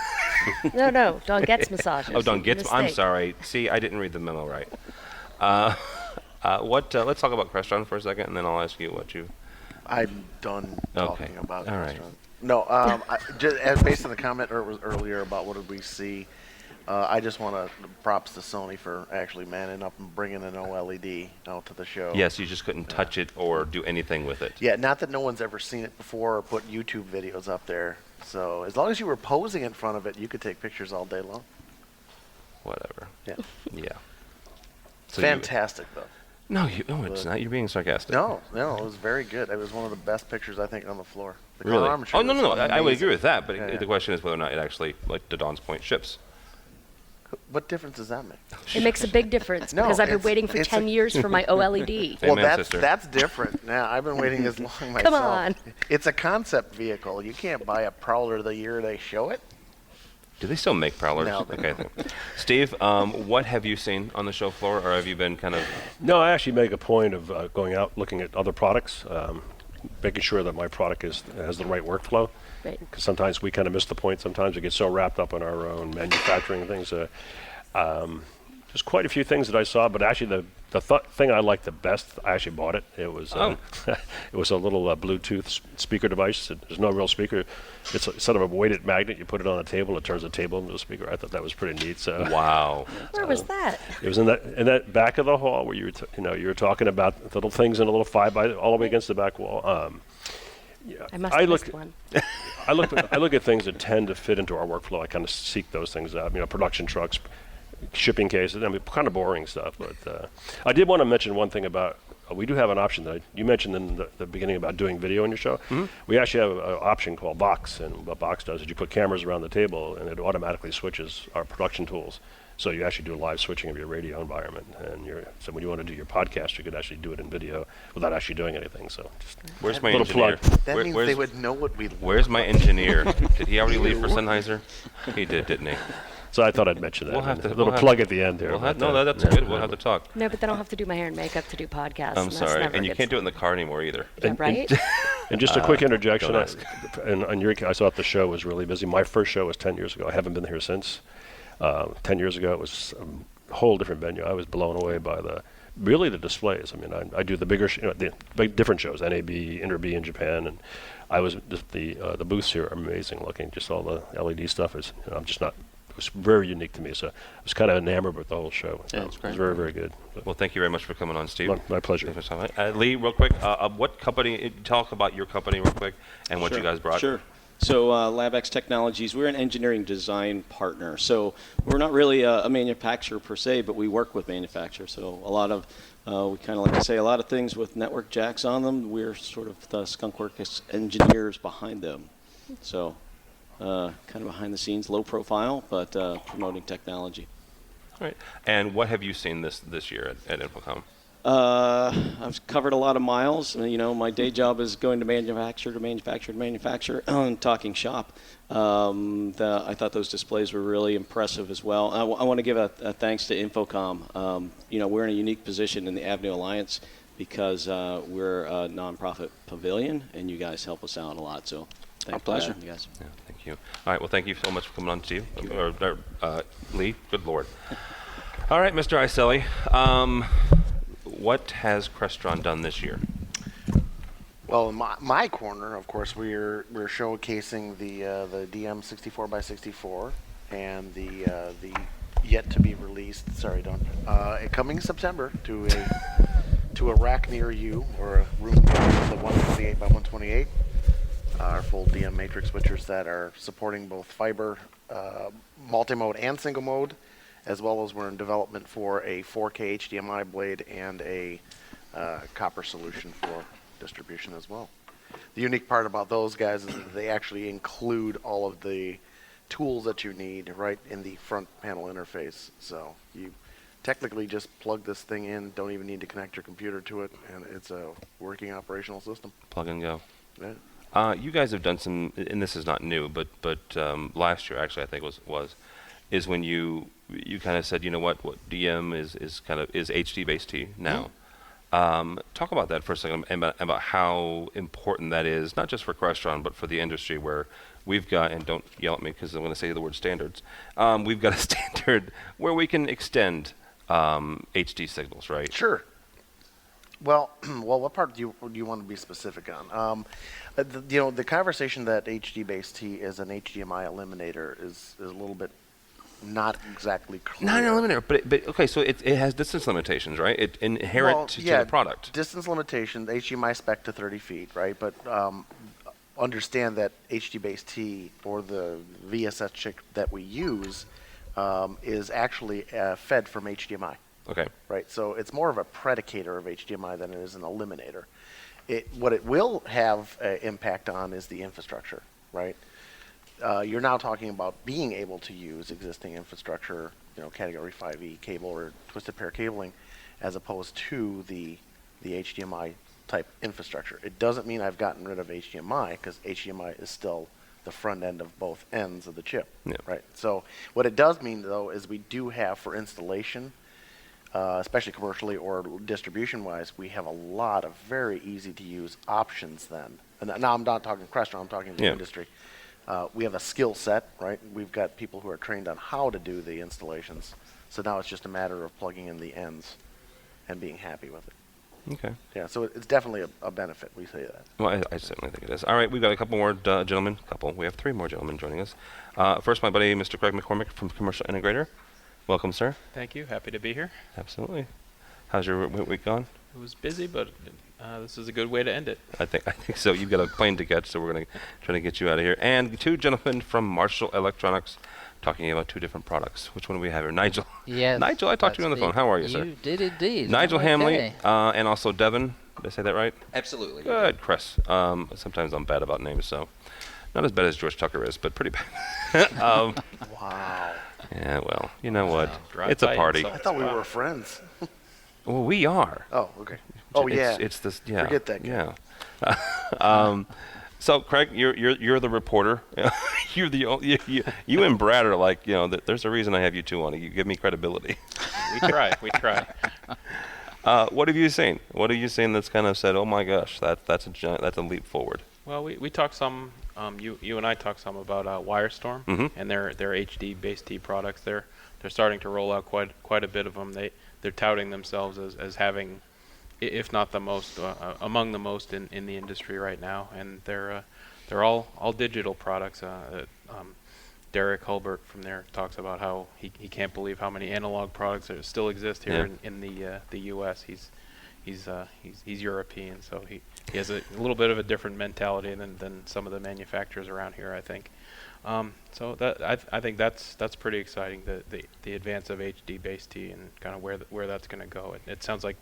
B: No. Dawn gets massages.
D: Oh, Dawn gets. I'm
B: Mistake.
D: sorry. See, I didn't read the memo right. Let's talk about Crestron for a second, and then I'll ask you what you.
L: I'm done talking about
D: All
L: the
D: right.
L: restaurant. No, just based on the comment earlier about what did we see, I just want to props to Sony for actually manning up and bringing an OLED out to the show.
D: Yes, you just couldn't touch it or do anything with it.
L: Yeah, not that no one's ever seen it before or put YouTube videos up there. So as long as you were posing in front of it, you could take pictures all day long.
D: Whatever.
L: Yeah.
D: Yeah. So
L: Fantastic, though.
D: No, it's not. You're being sarcastic.
L: No, it was very good. It was one of the best pictures, I think, on the floor. The
D: Really?
L: color armature
D: Oh, no.
L: was
D: I would agree
L: amazing.
D: with that, but
L: Yeah,
D: the question is whether or not it actually, like to Dawn's point, ships.
L: What difference does that make?
B: It makes a big difference
L: No,
B: because I've been
L: it's-
B: waiting for
L: it's
B: 10 years for my OLED.
L: Well,
D: Amen,
L: that's
D: sister.
L: that's different. Now I've been waiting as long myself.
B: Come on.
L: It's a concept vehicle. You can't buy a Prowler the year they show it.
D: Do they still make Prowlers?
L: No.
D: Okay. Steve, what have you seen on the show floor, or have you been kind of...
J: No, I actually make a point of going out, looking at other products, making sure that my product has the right workflow.
B: Right.
J: Because sometimes we kind of miss the point. Sometimes we get so wrapped up in our own manufacturing things. There's quite a few things that I saw, but actually the thing I liked the best, I actually bought it. It was it was a little Bluetooth speaker device. There's no real speaker. It's sort of a weighted magnet. You put it on a table, it turns the table into a speaker. I thought that was pretty neat. So
D: Wow.
B: Where was that?
J: it was in that back of the hall where you were talking about the little things in a little 5x all the way against the back wall.
B: I must have missed one.
J: I look at things that tend to fit into our workflow. I kind of seek those things out. Production trucks, shipping cases. Kind of boring stuff. But I did want to mention one thing about. We do have an option that you mentioned in the beginning about doing video on your show.
D: Mm-hmm.
J: We actually have an option called Box, and what Box does is you put cameras around the table, and it automatically switches our production tools. So you actually do live switching of your radio environment, and so when you want to do your podcast, you could actually do it in video without actually doing anything. So just
D: Where's my
J: little
D: engineer?
J: plug.
L: That means they would know what we.
D: Where's my engineer? Did he already leave for Sennheiser? He did, didn't he?
J: So I thought I'd mention that.
D: We'll have to-
J: a little
D: we'll have
J: plug
D: to-
J: at the end there.
D: That's good. We'll have to talk.
B: No, but then I'll have to do my hair and makeup to do podcasts.
D: I'm
B: and that's
D: sorry.
B: never
D: And you
B: good
D: can't do it in
B: stuff.
D: the car anymore either.
B: Yeah, right?
J: And just a quick interjection.
D: don't ask.
J: And on your, I thought the show was really busy. My first show was 10 years ago. I haven't been here since. 10 years ago, it was a whole different venue. I was blown away by the displays. I do the bigger, the big different shows, NAB, Interb in Japan, and I was just the booths here are amazing looking. Just all the LED stuff is, I'm just not. It was very unique to me, so I was kind of enamored with the whole show.
K: Yeah, it's
J: It
K: great.
J: was very, very good.
D: Well, thank you very much for coming on, Steve.
J: My pleasure.
D: Thanks for coming. Lee, real quick, what company, talk about your company real quick and what you guys brought.
K: Sure. So LabX Technologies, we're an engineering design partner. So we're not really a manufacturer per se, but we work with manufacturers. So a lot of, we kind of like to say a lot of things with network jacks on them. We're sort of the skunkworks engineers behind them. So kind of behind the scenes, low profile, but promoting technology.
D: All right. And what have you seen this year at InfoComm?
K: I've covered a lot of miles. My day job is going to manufacturer to manufacturer to manufacturer and talking shop. I thought those displays were really impressive as well. I want to give a thanks to InfoComm. We're in a unique position in the Avenue Alliance because we're a nonprofit pavilion, and you guys help us out a lot. So thanks.
L: Our pleasure.
K: You guys.
D: Yeah, thank you. All right. Well, thank you so much for coming on, Steve. Lee, good Lord. All right, Mr. Iselli. What has Crestron done this year?
L: Well, in my corner, of course, we're showcasing the DM 64x64 and the yet to be released. Sorry, Dawn. Coming September to a rack near you or a room near you, the 128x128. Our full DM matrix switchers that are supporting both fiber, multi-mode, and single mode, as well as we're in development for a 4K HDMI blade and a copper solution for distribution as well. The unique part about those guys is that they actually include all of the tools that you need right in the front panel interface. So you technically just plug this thing in, don't even need to connect your computer to it, and it's a working operational system.
D: Plug and go.
L: Yeah.
D: You guys have done some, and this is not new, but last year actually I think is when you kind of said, you know what DM is HD based T now. Talk about that for a second, about how important that is, not just for Crestron, but for the industry, where we've got, and don't yell at me because I'm going to say the word standards, we've got a standard where we can extend HD signals, right?
L: Sure. Well, what part do you want to be specific on? The conversation that HD-based T is an HDMI eliminator is a little bit not exactly clear.
D: Not an eliminator, but okay, so it has distance limitations, right? It inherent to the product.
L: Distance limitation, HDMI spec to 30 feet, right? But understand that HD-base-T or the VSS chip that we use is actually fed from HDMI.
D: Okay.
L: Right, so it's more of a predicator of HDMI than it is an eliminator. What it will have impact on is the infrastructure, right? You're now talking about being able to use existing infrastructure, Category 5E cable or twisted pair cabling, as opposed to the HDMI type infrastructure. It doesn't mean I've gotten rid of HDMI, because HDMI is still the front end of both ends of the chip, right? So what it does mean, though, is we do have for installation, especially commercially or distribution-wise, we have a lot of very easy-to-use options then. And now I'm not talking Crestron, I'm talking the industry. We have a skill set, right? We've got people who are trained on how to do the installations. So now it's just a matter of plugging in the ends and being happy with it.
D: Okay.
L: Yeah, so it's definitely a benefit. We say that.
D: Well, I certainly think it is. All right, we've got a couple more gentlemen. We have 3 more gentlemen joining us. First, my buddy, Mr. Craig McCormick from Commercial Integrator. Welcome, sir.
M: Thank you. Happy to be here.
D: Absolutely. How's your week gone?
M: It was busy, but this is a good way to end it.
D: I think so. You've got a plane to catch, so we're going to try to get you out of here. And 2 gentlemen from Marshall Electronics talking about 2 different products. Which one do we have here? Nigel.
N: Yes.
D: Nigel, I talked to you on the phone. How are you, sir?
N: You did indeed.
D: Nigel
N: Okay.
D: Hamley and also Devin. Did I say that right?
O: Absolutely.
D: Good, Chris. Sometimes I'm bad about names, so not as bad as George Tucker is, but pretty bad.
L: Wow.
D: Yeah, well, you know what?
L: Wow.
D: It's a party.
L: I thought we were friends.
D: Well, we are.
L: Oh, okay. Oh, yeah.
D: It's this. Yeah.
L: Forget that guy.
D: Yeah. So, Craig, you're the reporter. You're the you and Brad are like, there's a reason I have you 2 on. You give me credibility.
M: We try. We try.
D: What have you seen? What have you seen that's kind of said, oh my gosh, that's a leap forward?
M: Well, we talked some. You and I talked some about Wirestorm and their HD-base-T products. They're starting to roll out quite a bit of them. They're touting themselves as having, if not the most, among the most in the industry right now. And they're all digital products. Derek Hulbert from there talks about how he can't believe how many analog products there still exist here in the U.S. He's European, so he has a little bit of a different mentality than some of the manufacturers around here, I think. So I think that's pretty exciting, the advance of HD-base-T and kind of where that's going to go. It sounds like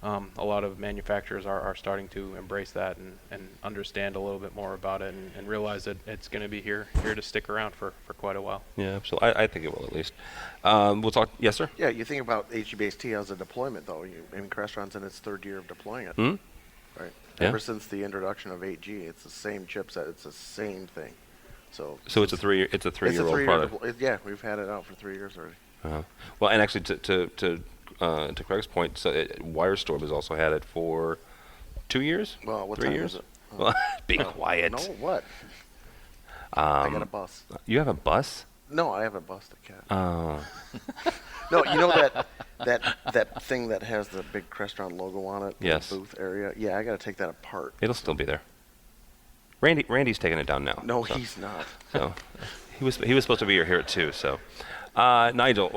M: a lot of manufacturers are starting to embrace that and understand a little bit more about it and realize that it's going to be here to stick around for quite a while.
D: Yeah, absolutely. I think it will at least. We'll talk. Yes, sir?
L: Yeah, you think about HD-base-T as a deployment, though. Crestron's in its 3rd year of deploying it. Right.
D: Yeah.
L: Ever since the introduction of 8G, it's the same chipset. It's the same thing. So
D: it's a 3-year-old product.
L: Yeah, we've had it out for 3 years already.
D: Well, and actually, to Craig's point, so Wirestorm has also had it for 2 years.
L: Well, what
D: 3
L: time
D: years?
L: is it?
D: Well, be quiet.
L: No, what? I got a bus.
D: You have a bus?
L: No, I have a busted cat.
D: Oh.
L: No, you know that thing that has the big Crestron logo on it?
D: Yes.
L: The booth area? Yeah, I got to take that apart.
D: It'll still be there. Randy's taking it down now.
L: No, he's not.
D: So he was supposed to be here at 2. So Nigel,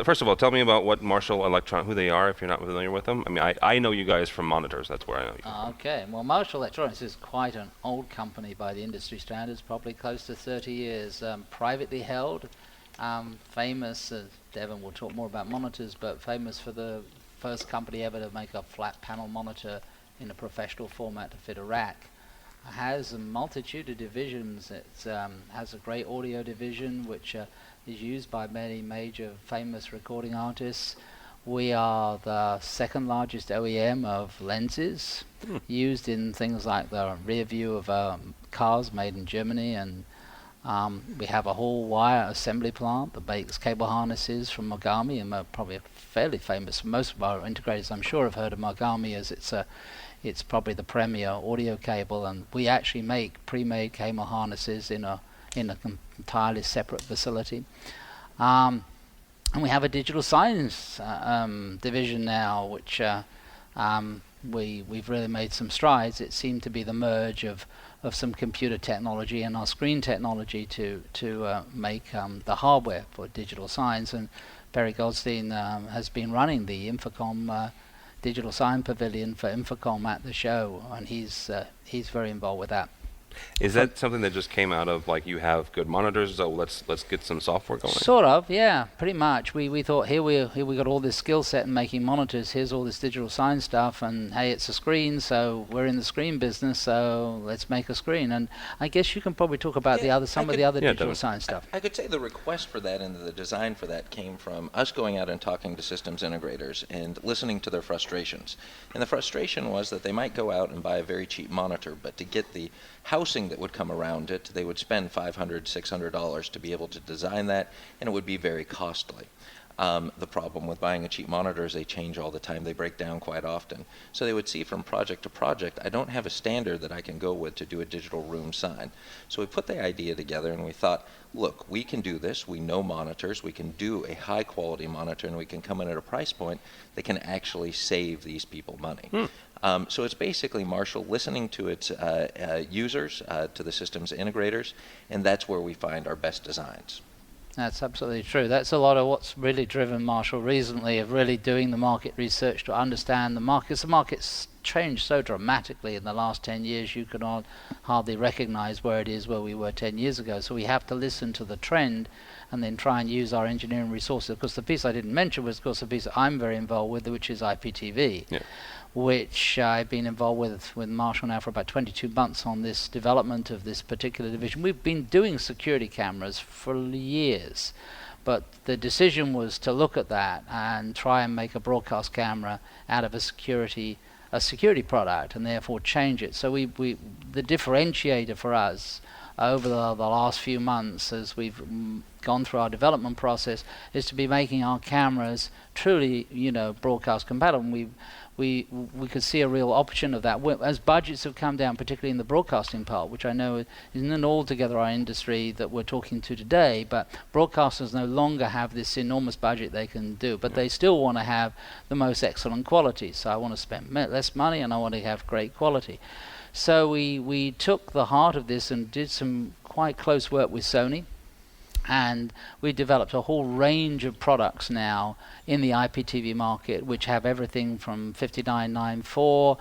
D: first of all, tell me about what Marshall who they are, if you're not familiar with them. I mean, I know you guys from monitors. That's where I know you.
N: Okay. Well, Marshall Electronics is quite an old company by the industry standards, probably close to 30 years. Privately held, famous. Devin will talk more about monitors, but famous for the first company ever to make a flat panel monitor in a professional format to fit a rack. Has a multitude of divisions. It has a great audio division, which is used by many major famous recording artists. We are the 2nd largest OEM of lenses, used in things like the rear view of cars made in Germany, and we have a whole wire assembly plant that makes cable harnesses from Mogami, and probably fairly famous. Most of our integrators, I'm sure, have heard of Mogami, as it's probably the premier audio cable, and we actually make pre-made cable harnesses in a entirely separate facility. And we have a digital science division now, which we've really made some strides. It seemed to be the merge of some computer technology and our screen technology to make the hardware for digital signs. And Perry Goldstein has been running the InfoComm Digital Sign Pavilion for InfoComm at the show, and he's very involved with that.
D: Is that something that just came out of, like, you have good monitors, so let's get some software going?
N: Sort of, yeah, pretty much. We thought, here we got all this skill set in making monitors, here's all this digital sign stuff, and hey, it's a screen, so we're in the screen business, so let's make a screen. And I guess you can probably talk about some of the other digital sign stuff.
O: I could say the request for that and the design for that came from us going out and talking to systems integrators and listening to their frustrations. And the frustration was that they might go out and buy a very cheap monitor, but to get the housing that would come around it, they would spend $500, $600 to be able to design that, and it would be very costly. The problem with buying a cheap monitor is they change all the time. They break down quite often. So they would see from project to project, I don't have a standard that I can go with to do a digital room sign. So we put the idea together and we thought, look, we can do this. We know monitors. We can do a high quality monitor, and we can come in at a price point that can actually save these people money. So it's basically Marshall listening to its users, to the systems integrators, and that's where we find our best designs.
N: That's absolutely true. That's a lot of what's really driven Marshall recently, of really doing the market research to understand the market. 'Cause the market's changed so dramatically in the last 10 years, you can hardly recognize where it is where we were 10 years ago. So we have to listen to the trend and then try and use our engineering resources. Of course, the piece I didn't mention was, of course, the piece that I'm very involved with, which is IPTV. Yeah. Which I've been involved with Marshall now for about 22 months on this development of this particular division. We've been doing security cameras for years, but the decision was to look at that and try and make a broadcast camera out of a security product, and therefore change it. So the differentiator for us over the last few months, as we've gone through our development process, is to be making our cameras truly, broadcast compatible. We could see a real option of that. As budgets have come down, particularly in the broadcasting part, which I know isn't altogether our industry that we're talking to today, but broadcasters no longer have this enormous budget they can do, but they still want to have the most excellent quality. So I want to spend less money and I want to have great quality. So we took the heart of this and did some quite close work with Sony, and we developed a whole range of products now in the IPTV market, which have everything from 59.94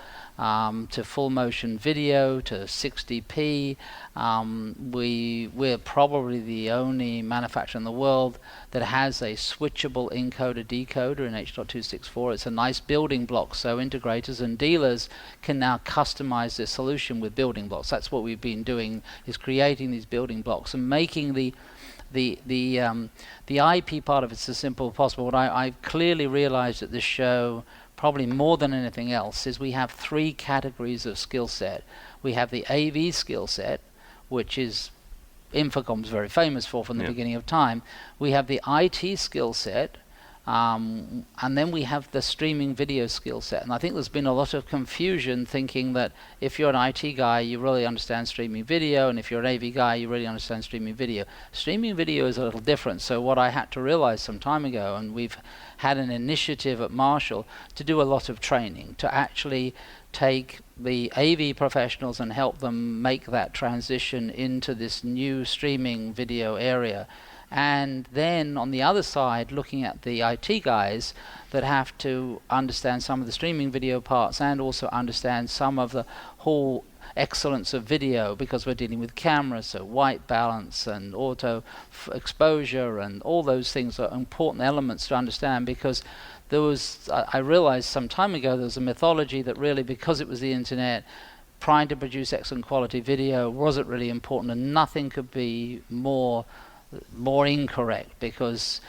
N: to full motion video to 60p. We're probably the only manufacturer in the world that has a switchable encoder-decoder in H.264. It's a nice building block, so integrators and dealers can now customize their solution with building blocks. That's what we've been doing, is creating these building blocks and making the IP part of it's as simple as possible. What I've clearly realized at this show, probably more than anything else, is we have three categories of skill set. We have the AV skill set, which is InfoComm's very famous for from the beginning of time. We have the IT skill set, and then we have the streaming video skill set. And I think there's been a lot of confusion thinking that if you're an IT guy, you really understand streaming video, and if you're an AV guy, you really understand streaming video. Streaming video is a little different. So what I had to realize some time ago, and we've had an initiative at Marshall to do a lot of training, to actually take the AV professionals and help them make that transition into this new streaming video area. And then on the other side, looking at the IT guys that have to understand some of the streaming video parts and also understand some of the whole excellence of video, because we're dealing with cameras, so white balance and auto exposure and all those things are important elements to understand, because there was, I realized some time ago, there was a mythology that really, because it was the internet, trying to produce excellent quality video wasn't really important, and nothing could be more incorrect, because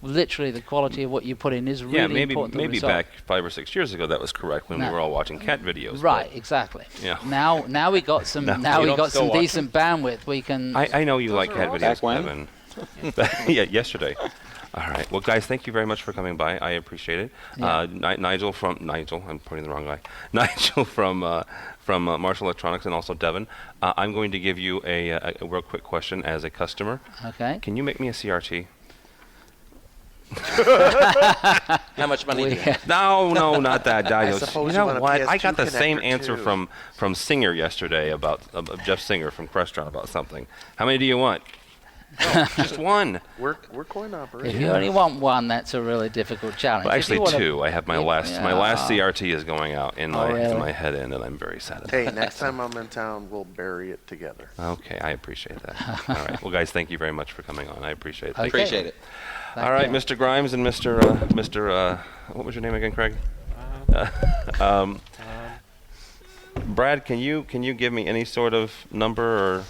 N: literally the quality of what you put in is really important.
D: Maybe back 5 or 6 years ago that was correct when we were all watching cat videos.
N: Right, exactly. Yeah. Now we got some decent bandwidth. We can.
D: I know you like cat videos, Kevin. Yeah, yesterday. All right. Well, guys, thank you very much for coming by. I appreciate it. Yeah. Nigel, I'm pointing the wrong guy. Nigel from Marshall Electronics, and also Devin. I'm going to give you a real quick question as a customer.
N: Okay.
D: Can you make me a CRT?
O: How much money do you have?
D: No, not that.
L: I
D: You
L: suppose
D: know
L: you want a
D: what? I
L: PS2
D: got the same
L: connector,
D: answer
L: too.
D: from Singer yesterday about Jeff Singer from Crestron about something. How many do you want? Oh, just one.
L: We're coin operators.
N: If you only want one, that's a really difficult challenge.
D: Well,
N: If
D: actually
N: you wanna-
D: two. I have my last CRT is going out in
N: really?
D: my head end, and I'm very sad about
L: Hey,
D: that.
L: next time I'm in town, we'll bury it together.
D: Okay, I appreciate that. All right. Well, guys, thank you very much for coming on. I appreciate it.
N: Okay.
O: Appreciate it.
D: All right, Mr. Grimes and Mr. What was your name again, Craig? Brad, can you give me any sort of number, or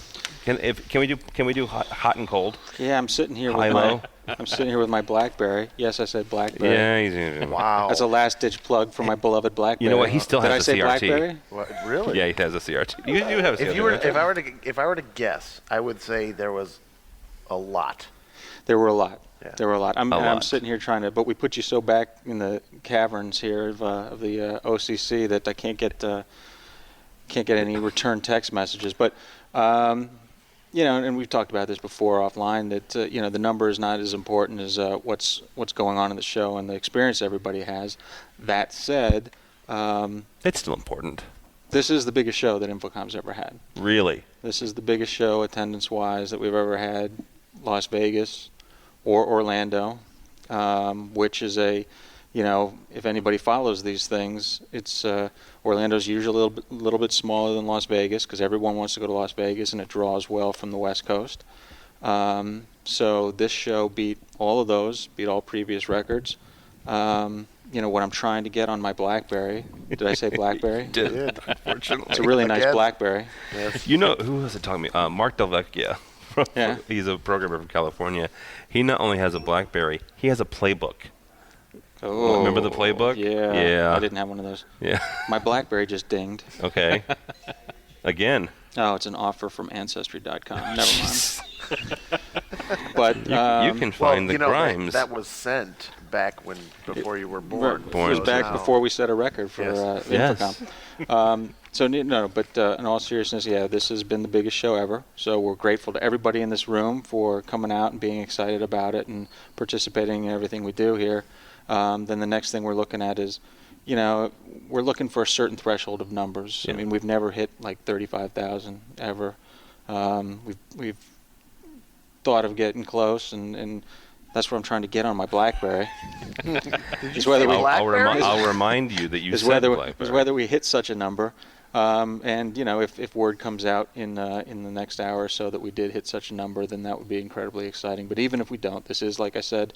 D: can we do hot and cold?
P: Yeah, I'm sitting here
D: High,
P: with
D: low?
P: I'm sitting here with my BlackBerry. Yes, I said BlackBerry.
D: Yeah,
L: Wow.
P: That's a last-ditch plug for my beloved BlackBerry.
D: You know what? He still
P: Did
D: has
P: I
D: a
P: say
D: CRT.
P: BlackBerry?
L: What, really?
D: Yeah, he has a CRT. You do have a CRT.
L: If I were to guess, I would say there was a lot.
P: There were a lot.
L: Yeah.
P: There were a lot. I'm
D: lot.
P: sitting here trying to, but we put you so back in the caverns here of the OCC that I can't get any return text messages. But you know, and we've talked about this before offline, that you know, the number is not as important as what's going on in the show and the experience everybody has. That said,
D: it's still important.
P: This is the biggest show that InfoComm's ever had.
D: Really?
P: This is the biggest show attendance-wise that we've ever had. Las Vegas or Orlando, which is a, you know, if anybody follows these things, it's Orlando's usually a little bit smaller than Las Vegas because everyone wants to go to Las Vegas and it draws well from the West Coast. So this show beat all of those, beat all previous records. You know, what I'm trying to get on my BlackBerry. Did I say BlackBerry?
D: You did, unfortunately.
P: It's a really nice BlackBerry.
D: Yes. You know, who was it talking to me? Mark Delvecchia.
P: Yeah.
D: He's a programmer from California. He not only has a BlackBerry, he has a playbook.
P: Oh,
D: remember the playbook?
P: Yeah. I didn't have one of those.
D: Yeah.
P: My BlackBerry just dinged.
D: Okay. Again.
P: Oh, it's an offer from Ancestry.com. Never mind. But
D: you can find the Grimes.
L: That was sent back before you were born.
P: It was back before we set a record for InfoComm. So no, but in all seriousness, yeah, this has been the biggest show ever. So we're grateful to everybody in this room for coming out and being excited about it and participating in everything we do here. Then the next thing we're looking at is, you know, we're looking for a certain threshold of numbers.
D: Yeah.
P: I mean, we've never hit like 35,000 ever. We've thought of getting close, and that's what I'm trying to get on my BlackBerry.
D: I'll remind you that you said BlackBerry.
P: Is whether we hit such a number. And you know, if word comes out in the next hour or so that we did hit such a number, then that would be incredibly exciting. But even if we don't, this is, like I said,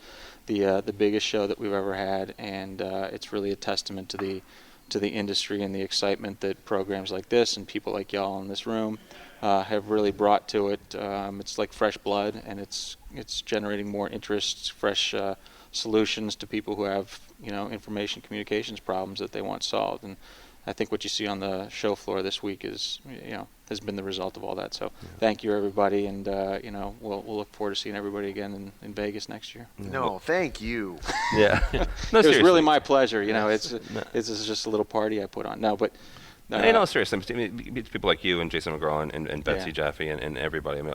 P: the biggest show that we've ever had, and it's really a testament to the industry and the excitement that programs like this and people like y'all in this room have really brought to it. It's like fresh blood, and it's generating more interest, fresh solutions to people who have, you know, information communications problems that they want solved. And I think what you see on the show floor this week is, you know, has been the result of all that. So thank you, everybody, and you know, we'll look forward to seeing everybody again in Vegas next year.
L: No, thank you.
D: Yeah,
P: it was really my pleasure. You know, it's just a little party I put on. No, but
D: no, seriously, it's people like you and Jason McGraw and Betsy Jaffe and everybody. I mean,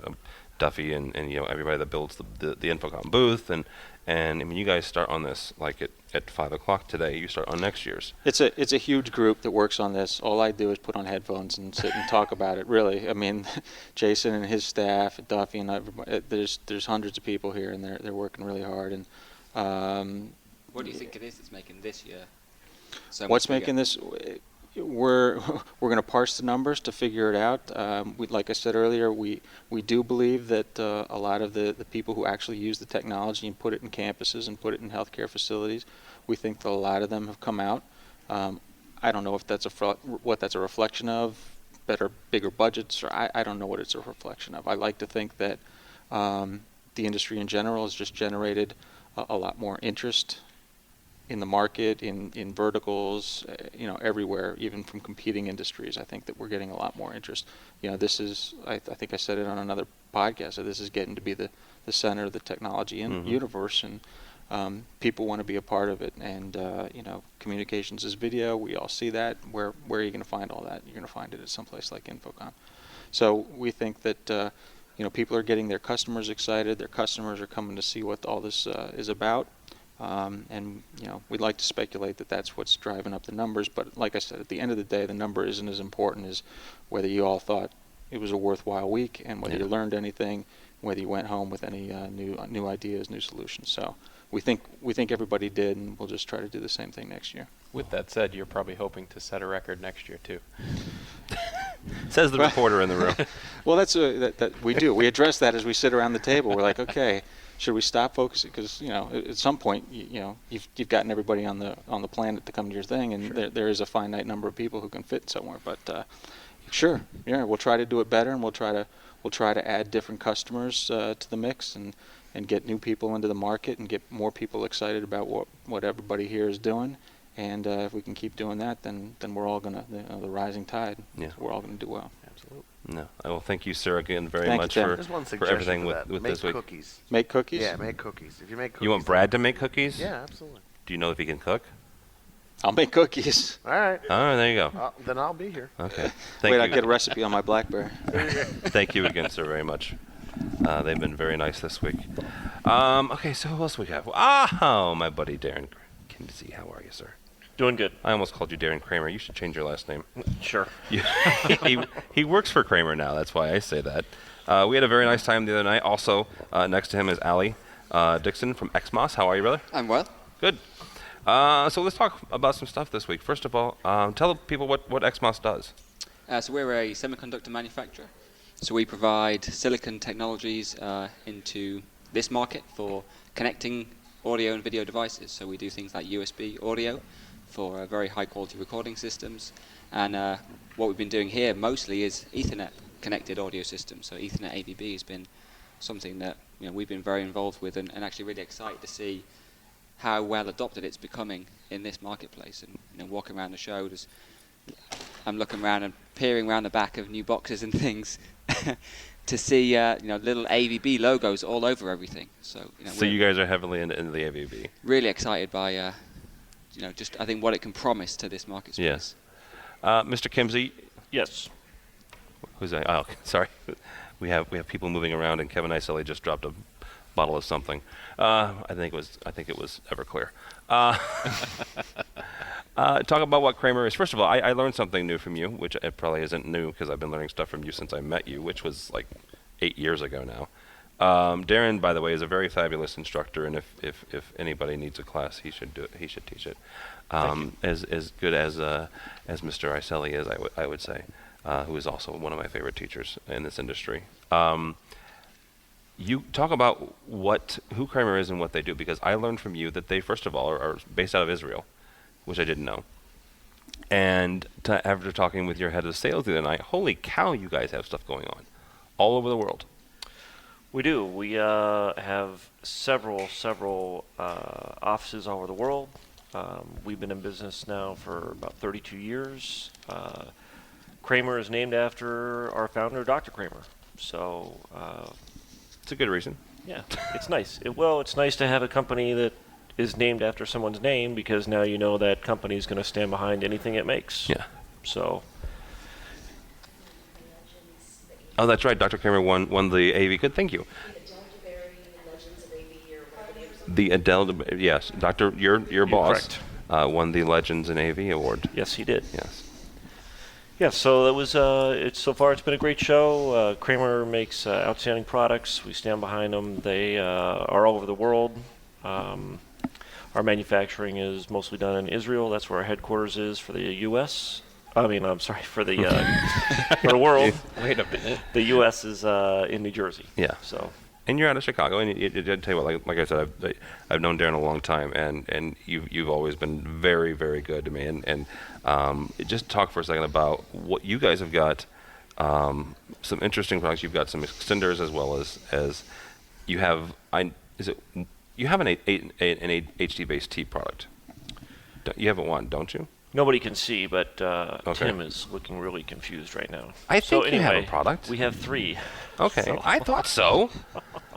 D: Duffy and you know, everybody that builds the InfoComm booth and I mean, you guys start on this like at 5 o'clock today. You start on next year's.
P: It's a huge group that works on this. All I do is put on headphones and sit and talk about it. Really, I mean, Jason and his staff, Duffy and everybody. There's hundreds of people here, and they're working really hard. And
Q: what do you think it is that's making this year so
P: what's
Q: much
P: making this? We're going to parse the numbers to figure it out. Like I said earlier, we do believe that a lot of the people who actually use the technology and put it in campuses and put it in healthcare facilities, we think that a lot of them have come out. I don't know if that's what that's a reflection of, bigger budgets, or I don't know what it's a reflection of. I like to think that the industry in general has just generated a lot more interest in the market, in verticals, you know, everywhere, even from competing industries. I think that we're getting a lot more interest. You know, this is, I think I said it on another podcast, that this is getting to be the center of the technology universe, and people want to be a part of it. And, you know, communications is video. We all see that. Where are you going to find all that? You're going to find it at some place like InfoComm. So we think that, you know, people are getting their customers excited. Their customers are coming to see what all this is about. And we'd like to speculate that that's what's driving up the numbers. But like I said, at the end of the day, the number isn't as important as whether you all thought it was a worthwhile week and whether you learned anything, whether you went home with any new ideas, new solutions. So we think everybody did, and we'll just try to do the same thing next year.
M: With that said, you're probably hoping to set a record next year too.
D: Says the reporter in the room.
P: Well, that's that we do. We address that as we sit around the table. We're like, okay, should we stop focusing? Because at some point, you've gotten everybody on the planet to come to your thing, and there is a finite number of people who can fit somewhere. But sure, we'll try to do it better, and we'll try to add different customers to the mix, and get new people into the market, and get more people excited about what everybody here is doing. And if we can keep doing that, then we're all gonna the rising tide.
D: Yeah.
P: We're all gonna do well.
M: Absolutely.
D: No, I will thank you, sir, again very
P: Thank
D: much
P: you, Tim.
L: There's one
D: for
L: suggestion
D: everything
L: for
D: with
L: that.
D: this week.
L: Cookies.
P: Make cookies?
L: Yeah, make cookies. If you make cookies.
D: You want Brad to make cookies?
L: Yeah, absolutely.
D: Do you know if he can cook?
P: I'll make cookies.
L: All right.
D: All right, there you go.
L: Then I'll be here.
D: Okay.
P: Wait, I'll get a recipe on my BlackBerry.
D: Thank you again, sir, very much. They've been very nice this week. Okay, so who else we have? Oh, my buddy Darren Kinsey. How are you, sir?
R: Doing good.
D: I almost called you Darren Kramer. You should change your last name.
R: Sure.
D: He works for Kramer now. That's why I say that. We had a very nice time the other night. Also, next to him is Allie Dixon from XMOS. How are you, brother?
S: I'm well.
D: Good. So let's talk about some stuff this week. First of all, tell people what XMOS does.
S: So we're a semiconductor manufacturer. So we provide silicon technologies into this market for connecting audio and video devices. So we do things like USB audio for very high quality recording systems. And what we've been doing here mostly is Ethernet connected audio systems. So Ethernet AVB has been something that we've been very involved with, and actually really excited to see how well adopted it's becoming in this marketplace. And walking around the show, I'm looking around and peering around the back of new boxes and things to see little AVB logos all over everything. So
D: you guys are heavily into the AVB.
S: Really excited by just I think what it can promise to this market space.
D: Yes. Mr. Kimsey.
R: Yes.
D: Who's that? Oh, sorry. We have people moving around, and Kevin Iselli just dropped a bottle of something. I think it was Everclear. Talk about what Kramer is. First of all, I learned something new from you, which it probably isn't new because I've been learning stuff from you since I met you, which was like 8 years ago now. Darren, by the way, is a very fabulous instructor, and if anybody needs a class, he should do it. He should teach it. As good as Mr. Iselli is, I would say, who is also one of my favorite teachers in this industry. You talk about who Kramer is and what they do, because I learned from you that they, first of all, are based out of Israel, which I didn't know. And after talking with your head of sales the other night, holy cow, you guys have stuff going on all over the world.
R: We do. We have several offices all over the world. We've been in business now for about 32 years. Kramer is named after our founder, Dr. Kramer. So
D: it's a good reason.
R: Yeah, it's nice. It's nice to have a company that is named after someone's name, because now you know that company is going to stand behind anything it makes.
D: Yeah.
R: So.
D: Oh, that's right. Dr. Kramer won the AV. Good, thank you. The Adele, yes, Doctor, your boss won the Legends in AV award.
R: Yes, he did.
D: Yes.
R: Yeah, so that was so far it's been a great show. Kramer makes outstanding products. We stand behind them. They are all over the world. Our manufacturing is mostly done in Israel. That's where our headquarters is for the U.S. I mean, I'm sorry, for the for the world.
M: Wait a minute.
R: The U.S. is in New Jersey.
D: Yeah.
R: So.
D: And you're out of Chicago, and I tell you what, like I said, I've known Darren a long time, and you've always been very, very good to me. And just talk for a second about what you guys have got. Some interesting products. You've got some extenders as well as you have. You have an HD-based T product. You have one, don't you?
R: Nobody can see, but
D: Okay.
R: Tim is looking really confused right now.
D: I think
R: so
D: you have
R: anyway,
D: a product.
R: We have 3.
D: Okay,
R: So.
D: I thought so.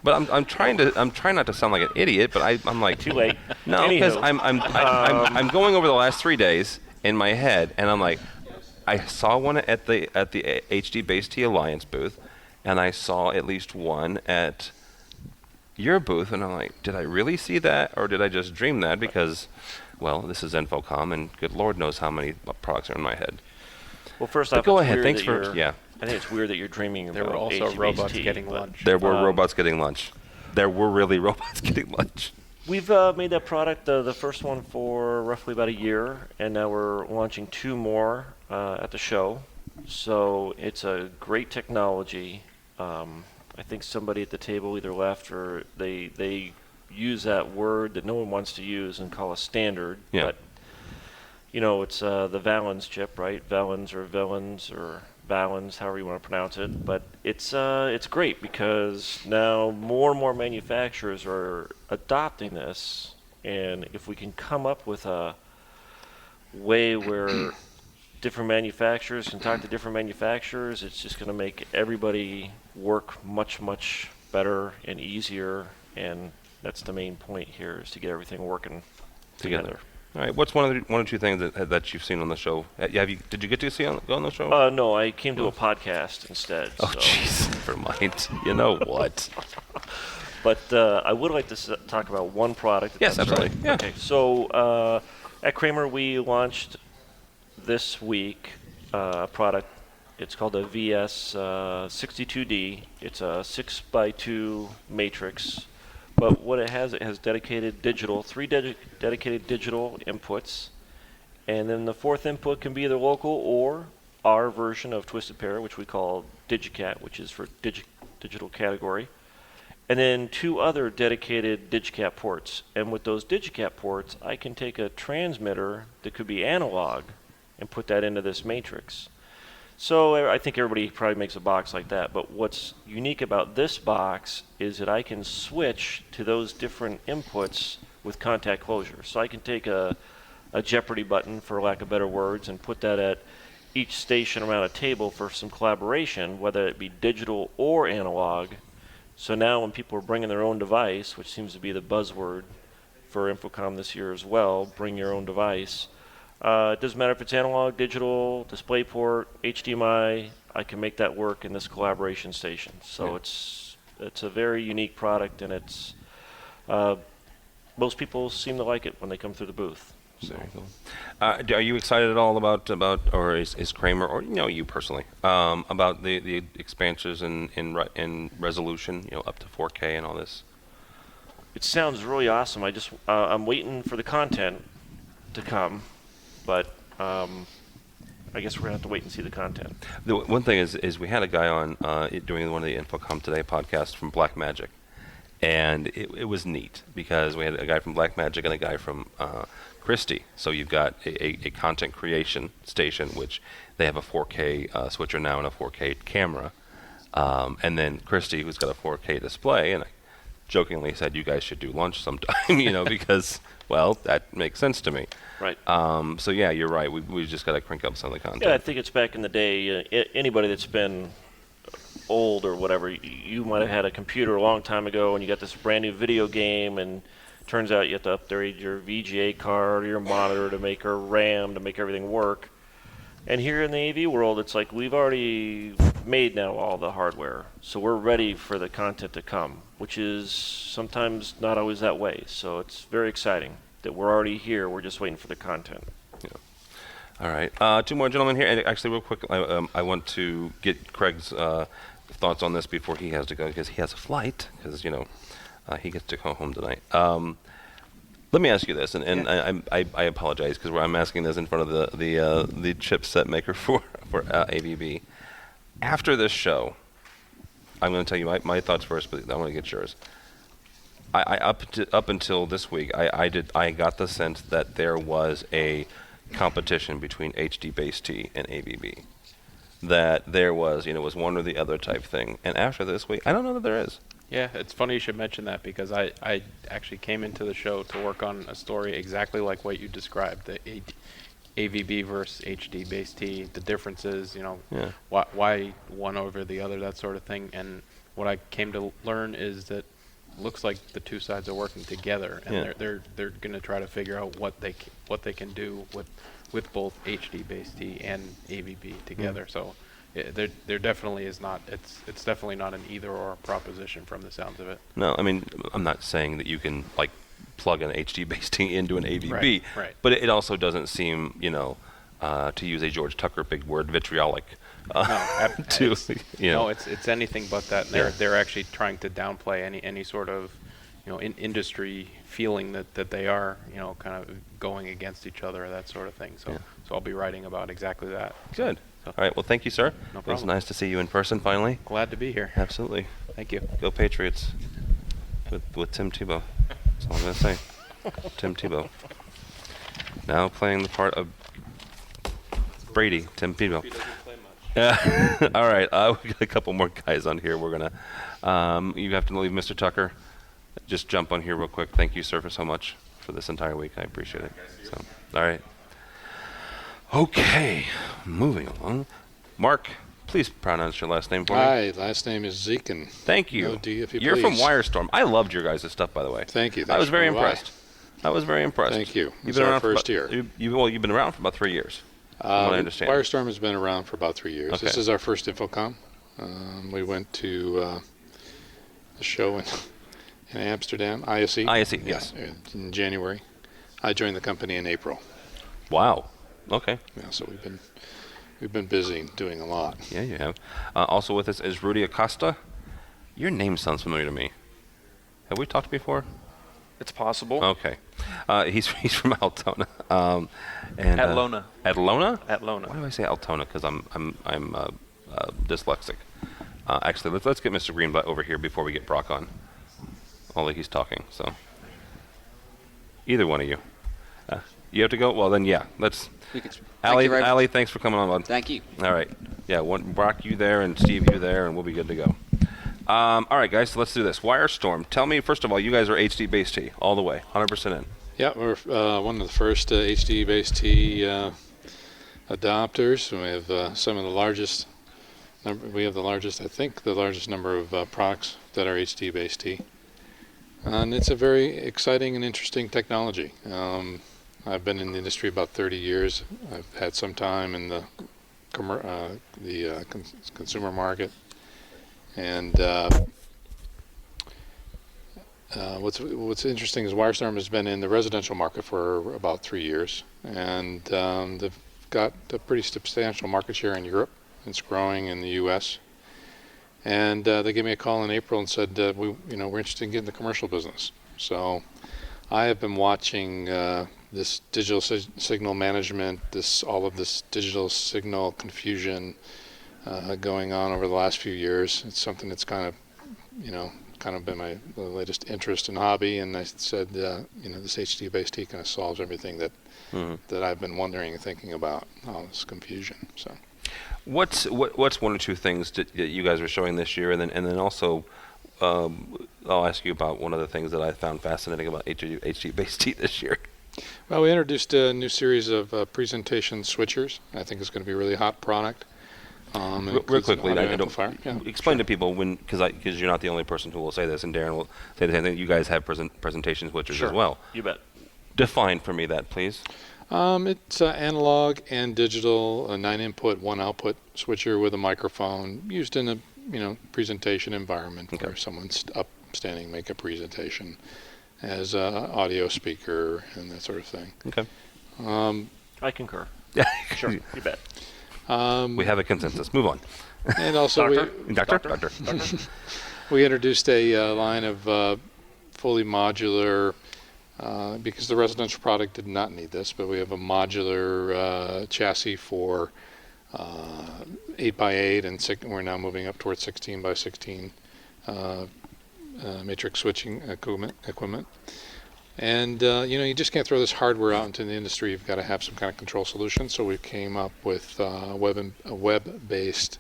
D: But I'm trying not to sound like an idiot, but I'm like
R: too late.
D: No, because I'm going over the last 3 days in my head, and I'm like, I saw one at the HD Base T Alliance booth, and I saw at least one at your booth, and I'm like, did I really see that, or did I just dream that? Because, well, this is InfoComm, and good Lord knows how many products are in my head.
R: Well, first
D: But
R: off,
D: go
R: it's
D: ahead.
R: weird
D: Thanks
R: that
D: for
R: you're-
D: yeah.
R: I think it's weird that you're dreaming about
M: There were also
R: HDBaseT,
M: robots getting lunch.
D: There were robots getting lunch. There were really robots getting lunch.
R: We've made that product, the first one, for roughly about a year, and now we're launching 2 more at the show. So it's a great technology. I think somebody at the table either left or they use that word that no one wants to use and call a standard.
D: Yeah.
R: But, you know, it's the Valens chip, right? Valens or Valens or Valens, however you want to pronounce it. But it's great because now more and more manufacturers are adopting this, and if we can come up with a way where different manufacturers can talk to different manufacturers, it's just going to make everybody work much, much better and easier, and that's the main point here, is to get everything working together.
D: All right. What's one or two things that you've seen on the show? Did you get to go on the show?
R: No, I came to a podcast instead.
D: Oh, jeez. Never mind. You know what?
R: But I would like to talk about one product.
D: Yes, absolutely.
R: Right.
D: Yeah.
R: Okay. So at Kramer, we launched this week a product. It's called a VS62D. It's a 6x2 matrix. But what it has dedicated digital, 3 dedicated digital inputs. And then the 4th input can be either local or our version of Twisted Pair, which we call DigiCat, which is for digital category. And then 2 other dedicated DigiCat ports. And with those DigiCat ports, I can take a transmitter that could be analog and put that into this matrix. So I think everybody probably makes a box like that, but what's unique about this box is that I can switch to those different inputs with contact closure. So I can take a Jeopardy button, for lack of better words, and put that at each station around a table for some collaboration, whether it be digital or analog. So now when people are bringing their own device, which seems to be the buzzword for InfoComm this year as well, bring your own device. It doesn't matter if it's analog, digital, DisplayPort, HDMI. I can make that work in this collaboration station. So it's a very unique product, and it's most people seem to like it when they come through the booth. So.
D: Very cool. Are you excited at all about or is Kramer, or you personally, about the expansions in resolution, up to 4K and all this?
R: It sounds really awesome. I'm waiting for the content to come. But I guess we're going to have to wait and see the content.
D: The one thing is we had a guy on during one of the InfoComm Today podcasts from Blackmagic, and it was neat because we had a guy from Blackmagic and a guy from Christie. So you've got a content creation station, which they have a 4K switcher now and a 4K camera, and then Christie, who's got a 4K display, and I jokingly said, you guys should do lunch sometime, because, well, that makes sense to me.
R: Right.
D: So yeah, you're right. We just got to crank up some of the content.
R: Yeah, I think it's back in the day. Anybody that's been old or whatever, you might have had a computer a long time ago, and you got this brand new video game, and turns out you have to upgrade your VGA card or your monitor to make or RAM to make everything work. And here in the AV world, it's like we've already made now all the hardware, so we're ready for the content to come, which is sometimes not always that way. So it's very exciting that we're already here. We're just waiting for the content.
D: Yeah. All right. 2 more gentlemen here. And actually, real quick, I want to get Craig's thoughts on this before he has to go, because he has a flight, because, he gets to go home tonight. Let me ask you this, and I apologize because I'm asking this in front of the chipset maker for AVB. After this show, I'm going to tell you my thoughts first, but I want to get yours. Up until this week, I got the sense that there was a competition between HDBaseT and AVB. That there was, was one or the other type thing. And after this week, I don't know that there is.
M: Yeah, it's funny you should mention that, because I actually came into the show to work on a story exactly like what you described, the AVB versus HDBaseT, the differences, why one over the other, that sort of thing. And what I came to learn is that it looks like the 2 sides are working together, and they're going to try to figure out what they can do with both HDBaseT and AVB together. So there definitely is not. It's definitely not an either or proposition from the sounds of it.
D: No, I mean, I'm not saying that you can like plug an HD-based T into an AVB,
M: Right.
D: but it also doesn't seem, to use a George Tucker big word, vitriolic.
M: No, it's anything but that. And they're actually trying to downplay any sort of industry feeling that they are kind of going against each other, that sort of thing. So I'll be writing about exactly that.
D: Good. All right. Well, thank you, sir.
M: No
D: It was
M: problem.
D: nice to see you in person finally.
M: Glad to be here.
D: Absolutely.
M: Thank you.
D: Go Patriots. With Tim Tebow. That's all I'm gonna say. Tim Tebow. Now playing the part of Brady. Tim Tebow. Yeah. All right. We got a couple more guys on here. We're gonna. You have to leave, Mr. Tucker. Just jump on here real quick. Thank you, sir, for so much for this entire week. I appreciate it. So, all right. Okay. Moving along. Mark, please pronounce your last name for me.
T: Hi, last name is Zekin.
D: Thank you.
T: OD, if you
D: You're from
T: please.
D: Wirestorm. I loved your guys' stuff, by the way.
T: Thank you.
D: I was very
T: Thanks for
D: impressed. I was very impressed.
T: Thank you.
D: You've
T: It's
D: been
T: our
D: around
T: first
D: for
T: year.
D: You've been around for about 3 years. From what I understand.
T: Wirestorm has been around for about 3 years.
D: Okay.
T: This is our first InfoComm. We went to a show in Amsterdam, ISE.
D: ISE, yes.
T: In January. I joined the company in April.
D: Wow. Okay.
T: Yeah, so we've been busy doing a lot.
D: Yeah, you have. Also with us is Rudy Acosta. Your name sounds familiar to me. Have we talked before?
U: It's possible.
D: Okay. He's from Altona. And
U: Atlona.
D: Atlona?
U: Atlona.
D: Why do I say Altona? Because I'm dyslexic. Actually, let's get Mr. Greenblatt over here before we get Brock on. Although he's talking, so either one of you. You have to go. Well, then yeah. Let's. Allie, thanks for coming on, bud.
S: Thank you.
D: All right. Yeah, Brock, you there, and Steve, you there, and we'll be good to go. All right, guys, so let's do this. Wirestorm. Tell me, first of all, you guys are HD-based T all the way, 100% in.
T: Yeah, we're one of the first HD-based T adopters. We have some of the largest. We have the largest, I think, the largest number of products that are HD-based T. And it's a very exciting and interesting technology. I've been in the industry about 30 years. I've had some time in the consumer market. And what's interesting is Wirestorm has been in the residential market for about 3 years. And they've got a pretty substantial market share in Europe. It's growing in the U.S. And they gave me a call in April and said, we're interested in getting the commercial business. So I have been watching this digital signal management, all of this digital signal confusion going on over the last few years. It's something that's kind of been my latest interest and hobby. And I said, this HD-based T kind of solves everything that I've been wondering and thinking about, all this confusion. So.
D: What's one or two things that you guys are showing this year, and then also I'll ask you about one of the things that I found fascinating about HD-based T this year.
T: Well, we introduced a new series of presentation switchers. I think it's going to be a really hot product.
D: Real quickly, explain to people because you're not the only person who will say this, and Darren will say the same thing. You guys have presentation switchers as well.
R: You bet.
D: Define for me that, please.
T: It's analog and digital, a 9-input, 1-output switcher with a microphone used in a presentation environment where someone's up standing, make a presentation as an audio speaker and that sort of thing.
D: Okay.
R: I concur. Yeah, sure. You bet.
D: We have a consensus. Move on.
T: And also,
D: Doctor.
T: We introduced a line of fully modular. Because the residential product did not need this, but we have a modular chassis for 8x8, and we're now moving up towards 16x16 matrix switching equipment. And you just can't throw this hardware out into the industry. You've got to have some kind of control solution. So we came up with a web-based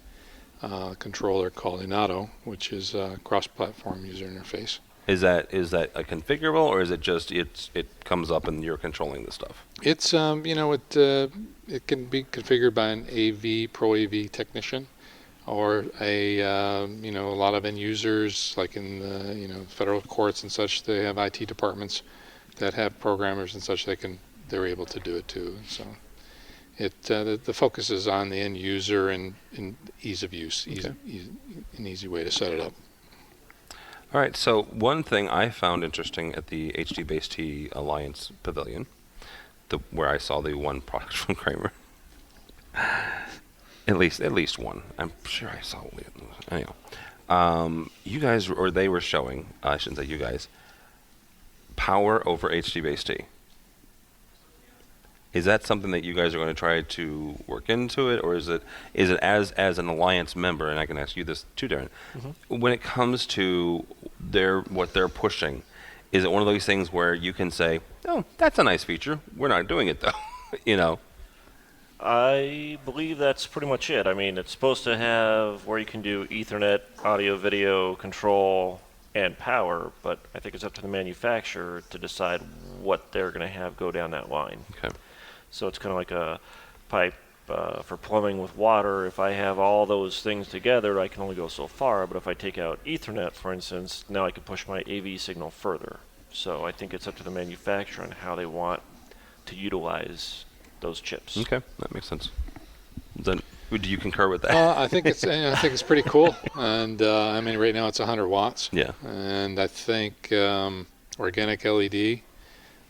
T: controller called Inato, which is a cross-platform user interface.
D: Is that a configurable, or is it just it comes up and you're controlling the stuff?
T: It's it can be configured by an pro AV technician, or a lot of end users like in the federal courts and such. They have IT departments that have programmers and such. They're able to do it too. So The focus is on the end user and ease of use, an easy way to set it up.
D: All right, so one thing I found interesting at the HD-Base-T Alliance Pavilion, where I saw the one product from Kramer, at least one. I'm sure I saw one. Anyhow, you guys, or they were showing, I shouldn't say you guys, power over HD-Base-T. Is that something that you guys are going to try to work into it, or is it as an Alliance member, and I can ask you this too, Darren, when it comes to what they're pushing, is it one of those things where you can say, oh, that's a nice feature, we're not doing it though,
R: I believe that's pretty much it. I mean, it's supposed to have where you can do Ethernet, audio, video, control, and power, but I think it's up to the manufacturer to decide what they're going to have go down that line.
D: Okay.
R: So it's kind of like a pipe for plumbing with water. If I have all those things together, I can only go so far. But if I take out Ethernet, for instance, now I can push my AV signal further. So I think it's up to the manufacturer on how they want to utilize those chips.
D: Okay, that makes sense. Then, do you concur with that?
T: I think it's pretty cool. And I mean, right now it's 100 watts.
D: Yeah.
T: And I think organic LED.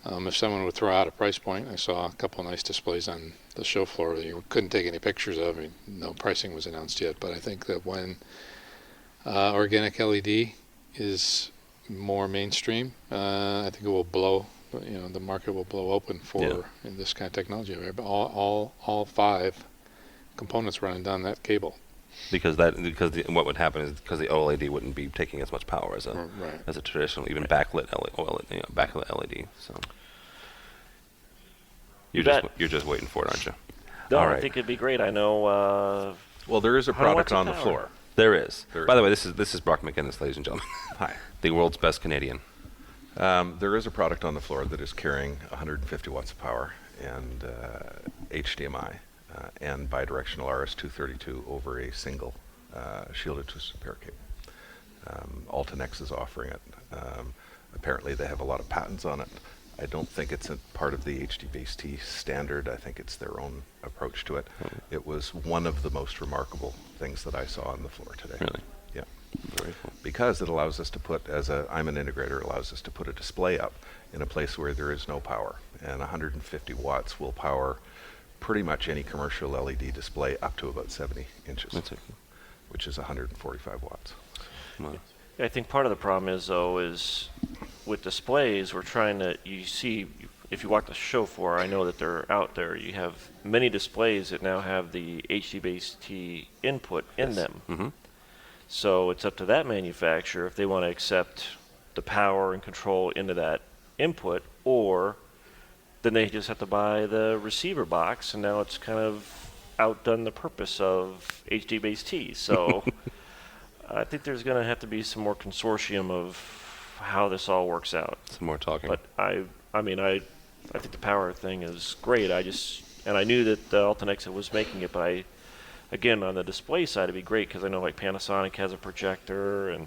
T: If someone would throw out a price point, I saw a couple of nice displays on the show floor that you couldn't take any pictures of. I mean, no pricing was announced yet, but I think that when organic LED is more mainstream, I think it will blow. The market will blow open for in this kind of technology. All 5 components running down that cable.
D: Because what would happen is because the OLED wouldn't be taking as much power as a traditional, even backlit LED. So you're just waiting for it, aren't you?
R: No,
D: All
R: I
D: right.
R: think it'd be great. I know.
U: Well, there is a product on the floor.
D: There is. By the way, this is Brock McGinnis, ladies and gentlemen.
U: Hi.
D: The world's best Canadian.
U: There is a product on the floor that is carrying 150 watts of power and HDMI. And bidirectional RS-232 over a single shielded twisted pair cable. Altenex is offering it. Apparently they have a lot of patents on it. I don't think it's a part of the HD-Base-T standard. I think it's their own approach to it. It was one of the most remarkable things that I saw on the floor today.
D: Really?
U: Yeah.
D: Very cool.
U: Because it allows us to put, I'm an integrator, it allows us to put a display up in a place where there is no power. And 150 watts will power pretty much any commercial LED display up to about 70 inches, which is 145 watts.
D: Wow.
R: I think part of the problem is with displays, we're trying to, if you walk the show floor, I know that they're out there, you have many displays that now have the HD-Base-T input in them.
D: Mm-hmm.
R: So it's up to that manufacturer if they want to accept the power and control into that input, or then they just have to buy the receiver box, and now it's kind of outdone the purpose of HD-Base-T. So I think there's going to have to be some more consortium of how this all works out.
D: Some more talking.
R: But I think the power thing is great. I knew that Altenex was making it, but again, on the display side, it'd be great because I know like Panasonic has a projector and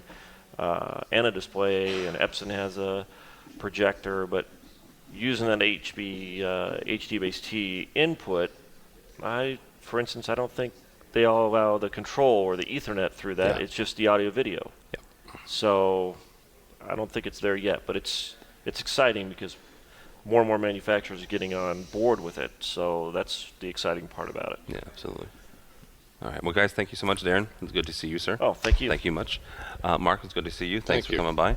R: a display, and Epson has a projector, but using that HD-Base-T input, for instance, I don't think they all allow the control or the Ethernet through that. It's just the audio video.
D: Yeah.
R: So I don't think it's there yet, but it's exciting because more and more manufacturers are getting on board with it. So that's the exciting part about it.
D: Yeah, absolutely. All right. Well, guys, thank you so much, Darren. It's good to see you, sir.
R: Oh, thank you.
D: Thank you much. Mark, it's good to see you. Thanks
T: Thank
D: for
T: you.
D: coming by.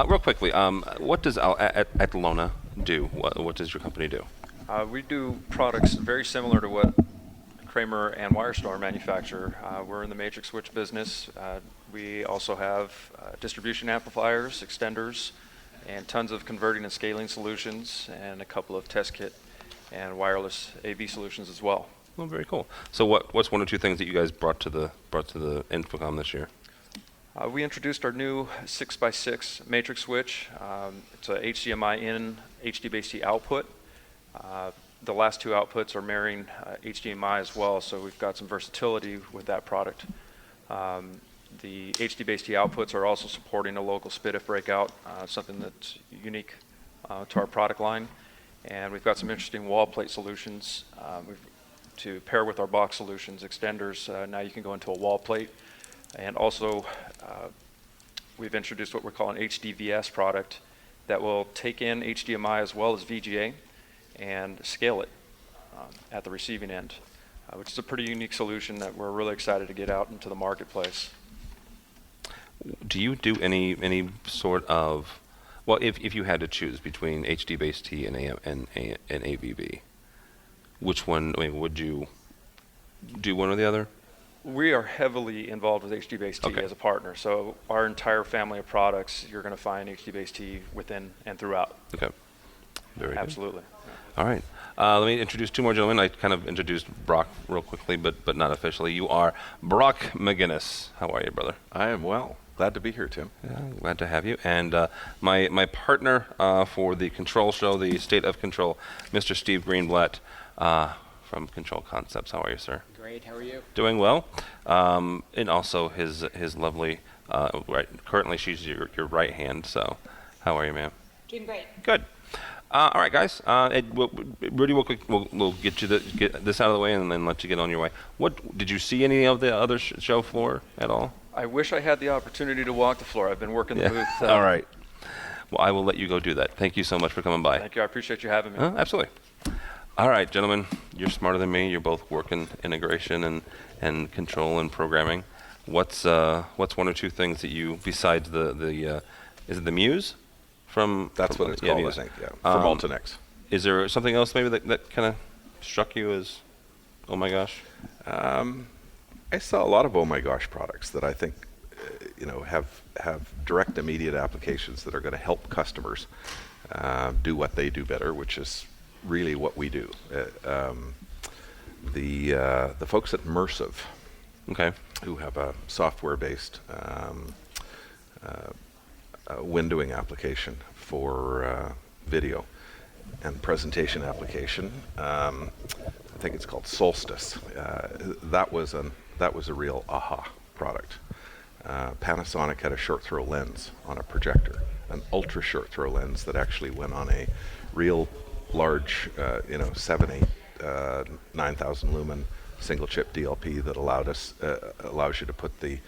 D: Real quickly, what does Atlona do? What does your company do?
V: We do products very similar to what Kramer and Wirestar manufacture. We're in the matrix switch business. We also have distribution amplifiers, extenders, and tons of converting and scaling solutions, and a couple of test kit and wireless AV solutions as well.
D: Oh, very cool. So what's one or two things that you guys brought to the InfoComm this year?
V: We introduced our new 6x6 matrix switch. It's a HDMI in, HD-Base-T output. The last two outputs are marrying HDMI as well, so we've got some versatility with that product. The HD-Base-T outputs are also supporting a local SPDIF breakout, something that's unique to our product line. And we've got some interesting wall plate solutions. We've to pair with our box solutions, extenders. Now you can go into a wall plate. And also, we've introduced what we're calling HDVS product that will take in HDMI as well as VGA and scale it at the receiving end, which is a pretty unique solution that we're really excited to get out into the marketplace.
D: Do you do any sort of, well, if you had to choose between HD-based-T and AVB, which one, I mean, would you do one or the other?
V: We are heavily involved with HD-based-T as a partner. So our entire family of products, you're going to find HD-based-T within and throughout.
D: Okay. Very good.
V: Absolutely.
D: All right. Let me introduce two more gentlemen. I kind of introduced Brock real quickly, but not officially. You are Brock McGinnis. How are you, brother?
U: I am well. Glad to be here, Tim.
D: Yeah, glad to have you. And my partner for the Control Show, the State of Control, Mr. Steve Greenblatt from Control Concepts. How are you, sir?
A: Great. How are you?
D: Doing well. And also his lovely, currently she's your right hand. So how are you, ma'am?
A: Doing great.
D: Good. All right, guys. Rudy, we'll get this out of the way and then let you get on your way. What did you see any of the other show floor at all?
V: I wish I had the opportunity to walk the floor. I've been working the booth.
D: All right. Well, I will let you go do that. Thank you so much for coming by.
V: Thank you. I appreciate you having me.
D: Absolutely. All right, gentlemen. You're smarter than me. You're both working integration and control and programming. What's one or two things that you, besides the is it the Muse?
U: That's what it's called, I think, yeah. From Altenex.
D: Is there something else maybe that kind of struck you as, oh my gosh?
U: I saw a lot of oh my gosh products that I think, have direct immediate applications that are going to help customers do what they do better, which is really what we do. The folks at Mersive, who have a software-based windowing application for video and presentation application. I think it's called Solstice. That was a real aha product. Panasonic had a short throw lens on a projector, an ultra short throw lens that actually went on a real large, 7, 8, 9,000 lumen single chip DLP that allows you to put the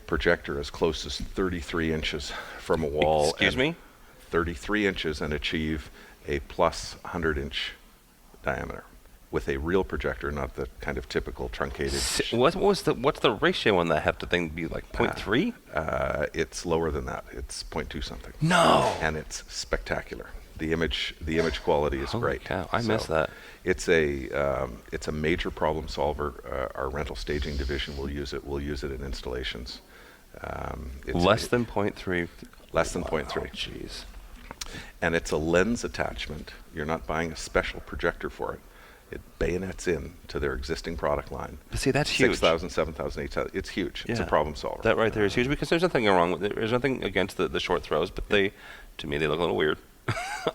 U: projector as close as 33 inches from a wall.
D: Excuse me?
U: 33 inches and achieve a plus 100-inch diameter with a real projector, not the kind of typical truncated.
D: What's the ratio on that? Have to thing be like 0.3?
U: It's lower than that. It's 0.2 something.
D: No.
U: And it's spectacular. The image quality is great.
D: Cow, I missed that.
U: It's a major problem solver. Our rental staging division will use it. We'll use it in installations.
D: Less than 0.3.
U: Less than 0.3.
D: Oh, jeez.
U: And it's a lens attachment. You're not buying a special projector for it. It bayonets in to their existing product line.
D: But see, that's huge.
U: 6,000, 7,000, 8,000. It's huge. It's a problem solver.
D: That right there is huge because there's nothing wrong with it. There's nothing against the short throws, but to me, they look a little weird.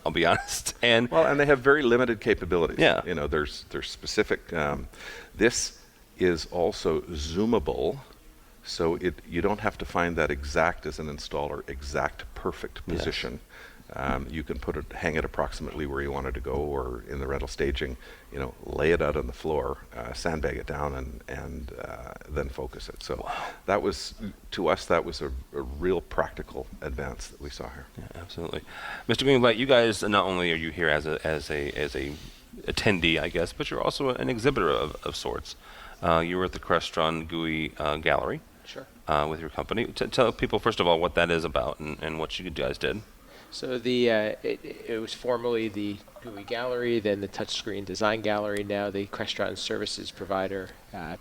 D: I'll be honest. And
U: they have very limited capabilities.
D: Yeah.
U: There's specific. This is also zoomable, so you don't have to find that exact as an installer exact perfect position. You can hang it approximately where you want it to go, or in the rental staging, lay it out on the floor, sandbag it down, and then focus it. So that was, to us, that was a real practical advance that we saw here.
D: Yeah, absolutely, Mr. Greenblatt. You guys, not only are you here as a attendee, I guess, but you're also an exhibitor of sorts. You were at the Crestron GUI Gallery.
A: Sure.
D: With your company. Tell people first of all what that is about and what you guys did.
A: So it was formerly the GUI Gallery, then the Touchscreen Design Gallery, now the Crestron Services Provider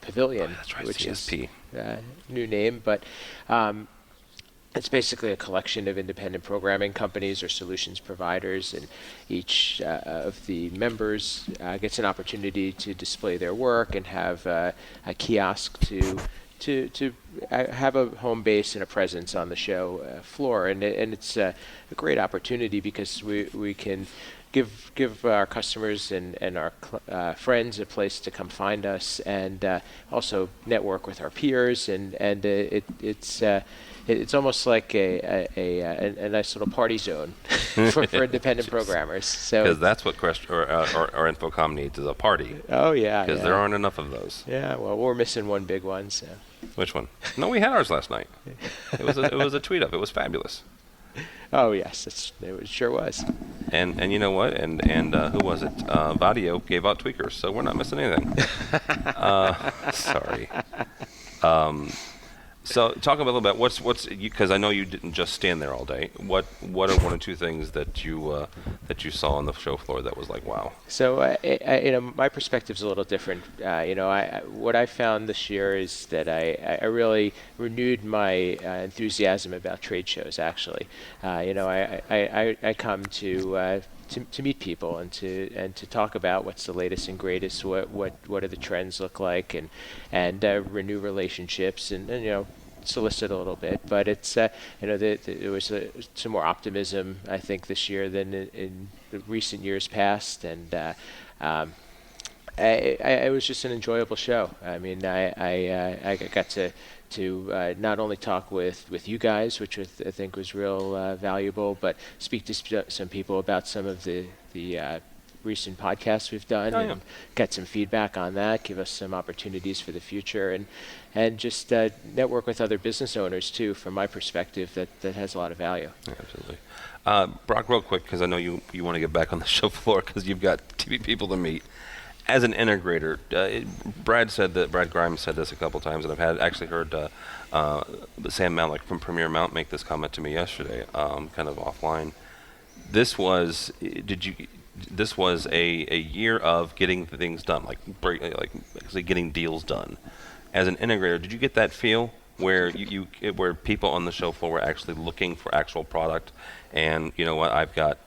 A: Pavilion, which
D: CSP.
A: is new name, but it's basically a collection of independent programming companies or solutions providers, and each of the members gets an opportunity to display their work and have a kiosk to have a home base and a presence on the show floor, and it's a great opportunity because we can give our customers and our friends a place to come find us, and also network with our peers, and it's almost like a nice little party zone for independent programmers. So
D: because that's what our InfoComm needs is a party.
A: Oh yeah,
D: because there aren't enough of those.
A: Yeah, well, we're missing one big one. So
D: which one? No, we had ours last night. It was a tweet up. It was fabulous.
A: Oh yes, it sure was.
D: And you know what? And who was it? Vadio gave out tweakers, so we're not missing anything. Sorry. So talk a little bit. What's because I know you didn't just stand there all day. What are one or two things that you saw on the show floor that was like wow?
A: So my perspective's a little different. What I found this year is that I really renewed my enthusiasm about trade shows. Actually, I come to meet people and to talk about what's the latest and greatest, what do the trends look like, and renew relationships and solicit a little bit. But it's there was some more optimism, I think, this year than in the recent years past, and it was just an enjoyable show. I mean, I got to not only talk with you guys, which I think was real valuable, but speak to some people about some of the recent podcasts we've done, and get some feedback on that, give us some opportunities for the future, and just network with other business owners too, from my perspective, that has a lot of value.
D: Yeah, absolutely. Brock, real quick, because I know you want to get back on the show floor because you've got TV people to meet. As an integrator, Brad Grimes said this a couple times, and I've actually heard Sam Malik from Premier Mount make this comment to me yesterday, kind of offline. This was a year of getting things done, like actually getting deals done. As an integrator, did you get that feel where where people on the show floor were actually looking for actual product, and you know what, I've got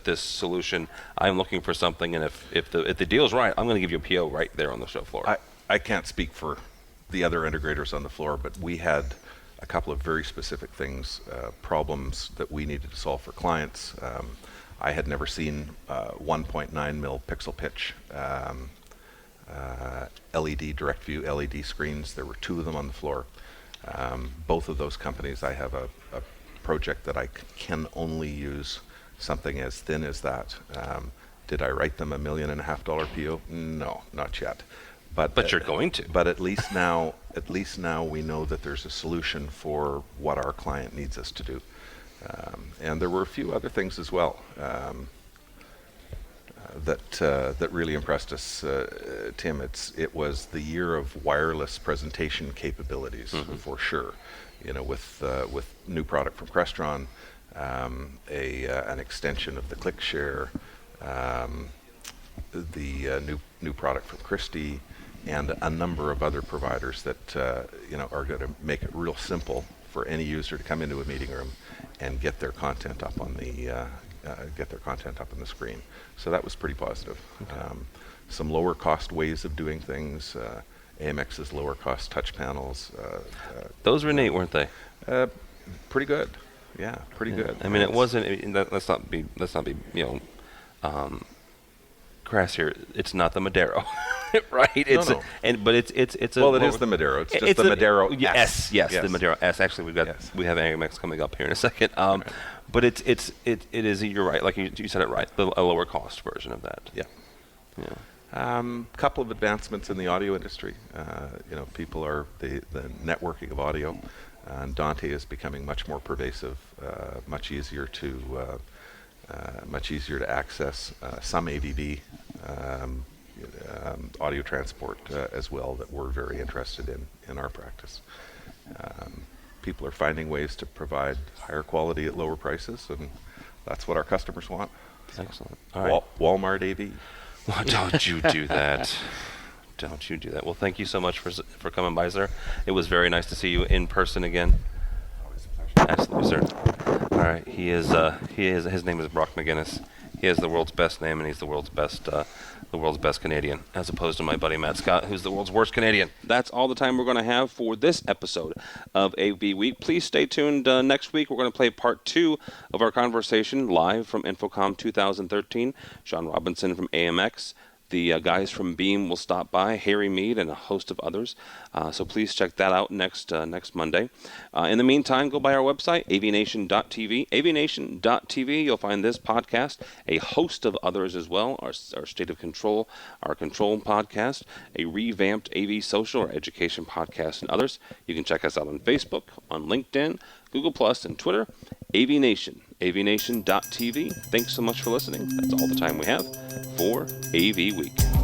D: this solution, I'm looking for something, and if the deal's right, I'm going to give you a PO right there on the show floor.
U: I can't speak for the other integrators on the floor, but we had a couple of very specific things, problems that we needed to solve for clients. I had never seen 1.9 mil pixel pitch LED, direct view LED screens. There were two of them on the floor. Both of those companies, I have a project that I can only use something as thin as that. Did I write them $1.5 million PO? No, not yet.
D: But you're going to.
U: But at least now we know that there's a solution for what our client needs us to do. And there were a few other things as well that really impressed us, Tim. It was the year of wireless presentation capabilities, for sure. With new product from Crestron, an extension of the ClickShare, the new product from Christie, and a number of other providers that are going to make it real simple for any user to come into a meeting room and get their content up on the screen. So that was pretty positive. Okay. Some lower cost ways of doing things. AMX's lower cost touch panels.
D: Those were neat, weren't they?
U: Pretty good. Yeah, pretty good.
D: I mean, it wasn't. Let's not be crass here. It's not the Madero, right?
U: No.
D: But it's a.
U: Well, it is the Madero. It's just the Madero S.
D: Yes, the Madero S. Actually, we have AMX coming up here in a second. Right. But it is. You're right. Like you said it right. A lower cost version of that.
U: Yeah. Yeah. Couple of advancements in the audio industry. People are the networking of audio, and Dante is becoming much more pervasive, much easier to access. Some AVB audio transport as well that we're very interested in our practice. People are finding ways to provide higher quality at lower prices, and that's what our customers want.
D: Excellent. All right.
U: Walmart AV.
D: Well, don't you do that. Don't you do that. Well, thank you so much for coming by, sir. It was very nice to see you in person again. Always a pleasure. Absolutely, sir. All right. His name is Brock McGinnis. He has the world's best name, and he's the world's best Canadian, as opposed to my buddy Matt Scott, who's the world's worst Canadian. That's all the time we're going to have for this episode of AVWeek. Please stay tuned. Next week, we're going to play part 2 of our conversation live from InfoComm 2013. Sean Robinson from AMX. The guys from Beam will stop by, Harry Meade, and a host of others. So please check that out next Monday. In the meantime, go by our website, AVNation.tv. AVNation.tv, you'll find this podcast, a host of others as well, our State of Control, our Control podcast, a revamped AV Social, our education podcast, and others. You can check us out on Facebook, on LinkedIn, Google+, and Twitter. AVNation, avnation.tv. Thanks so much for listening. That's all the time we have for AV Week.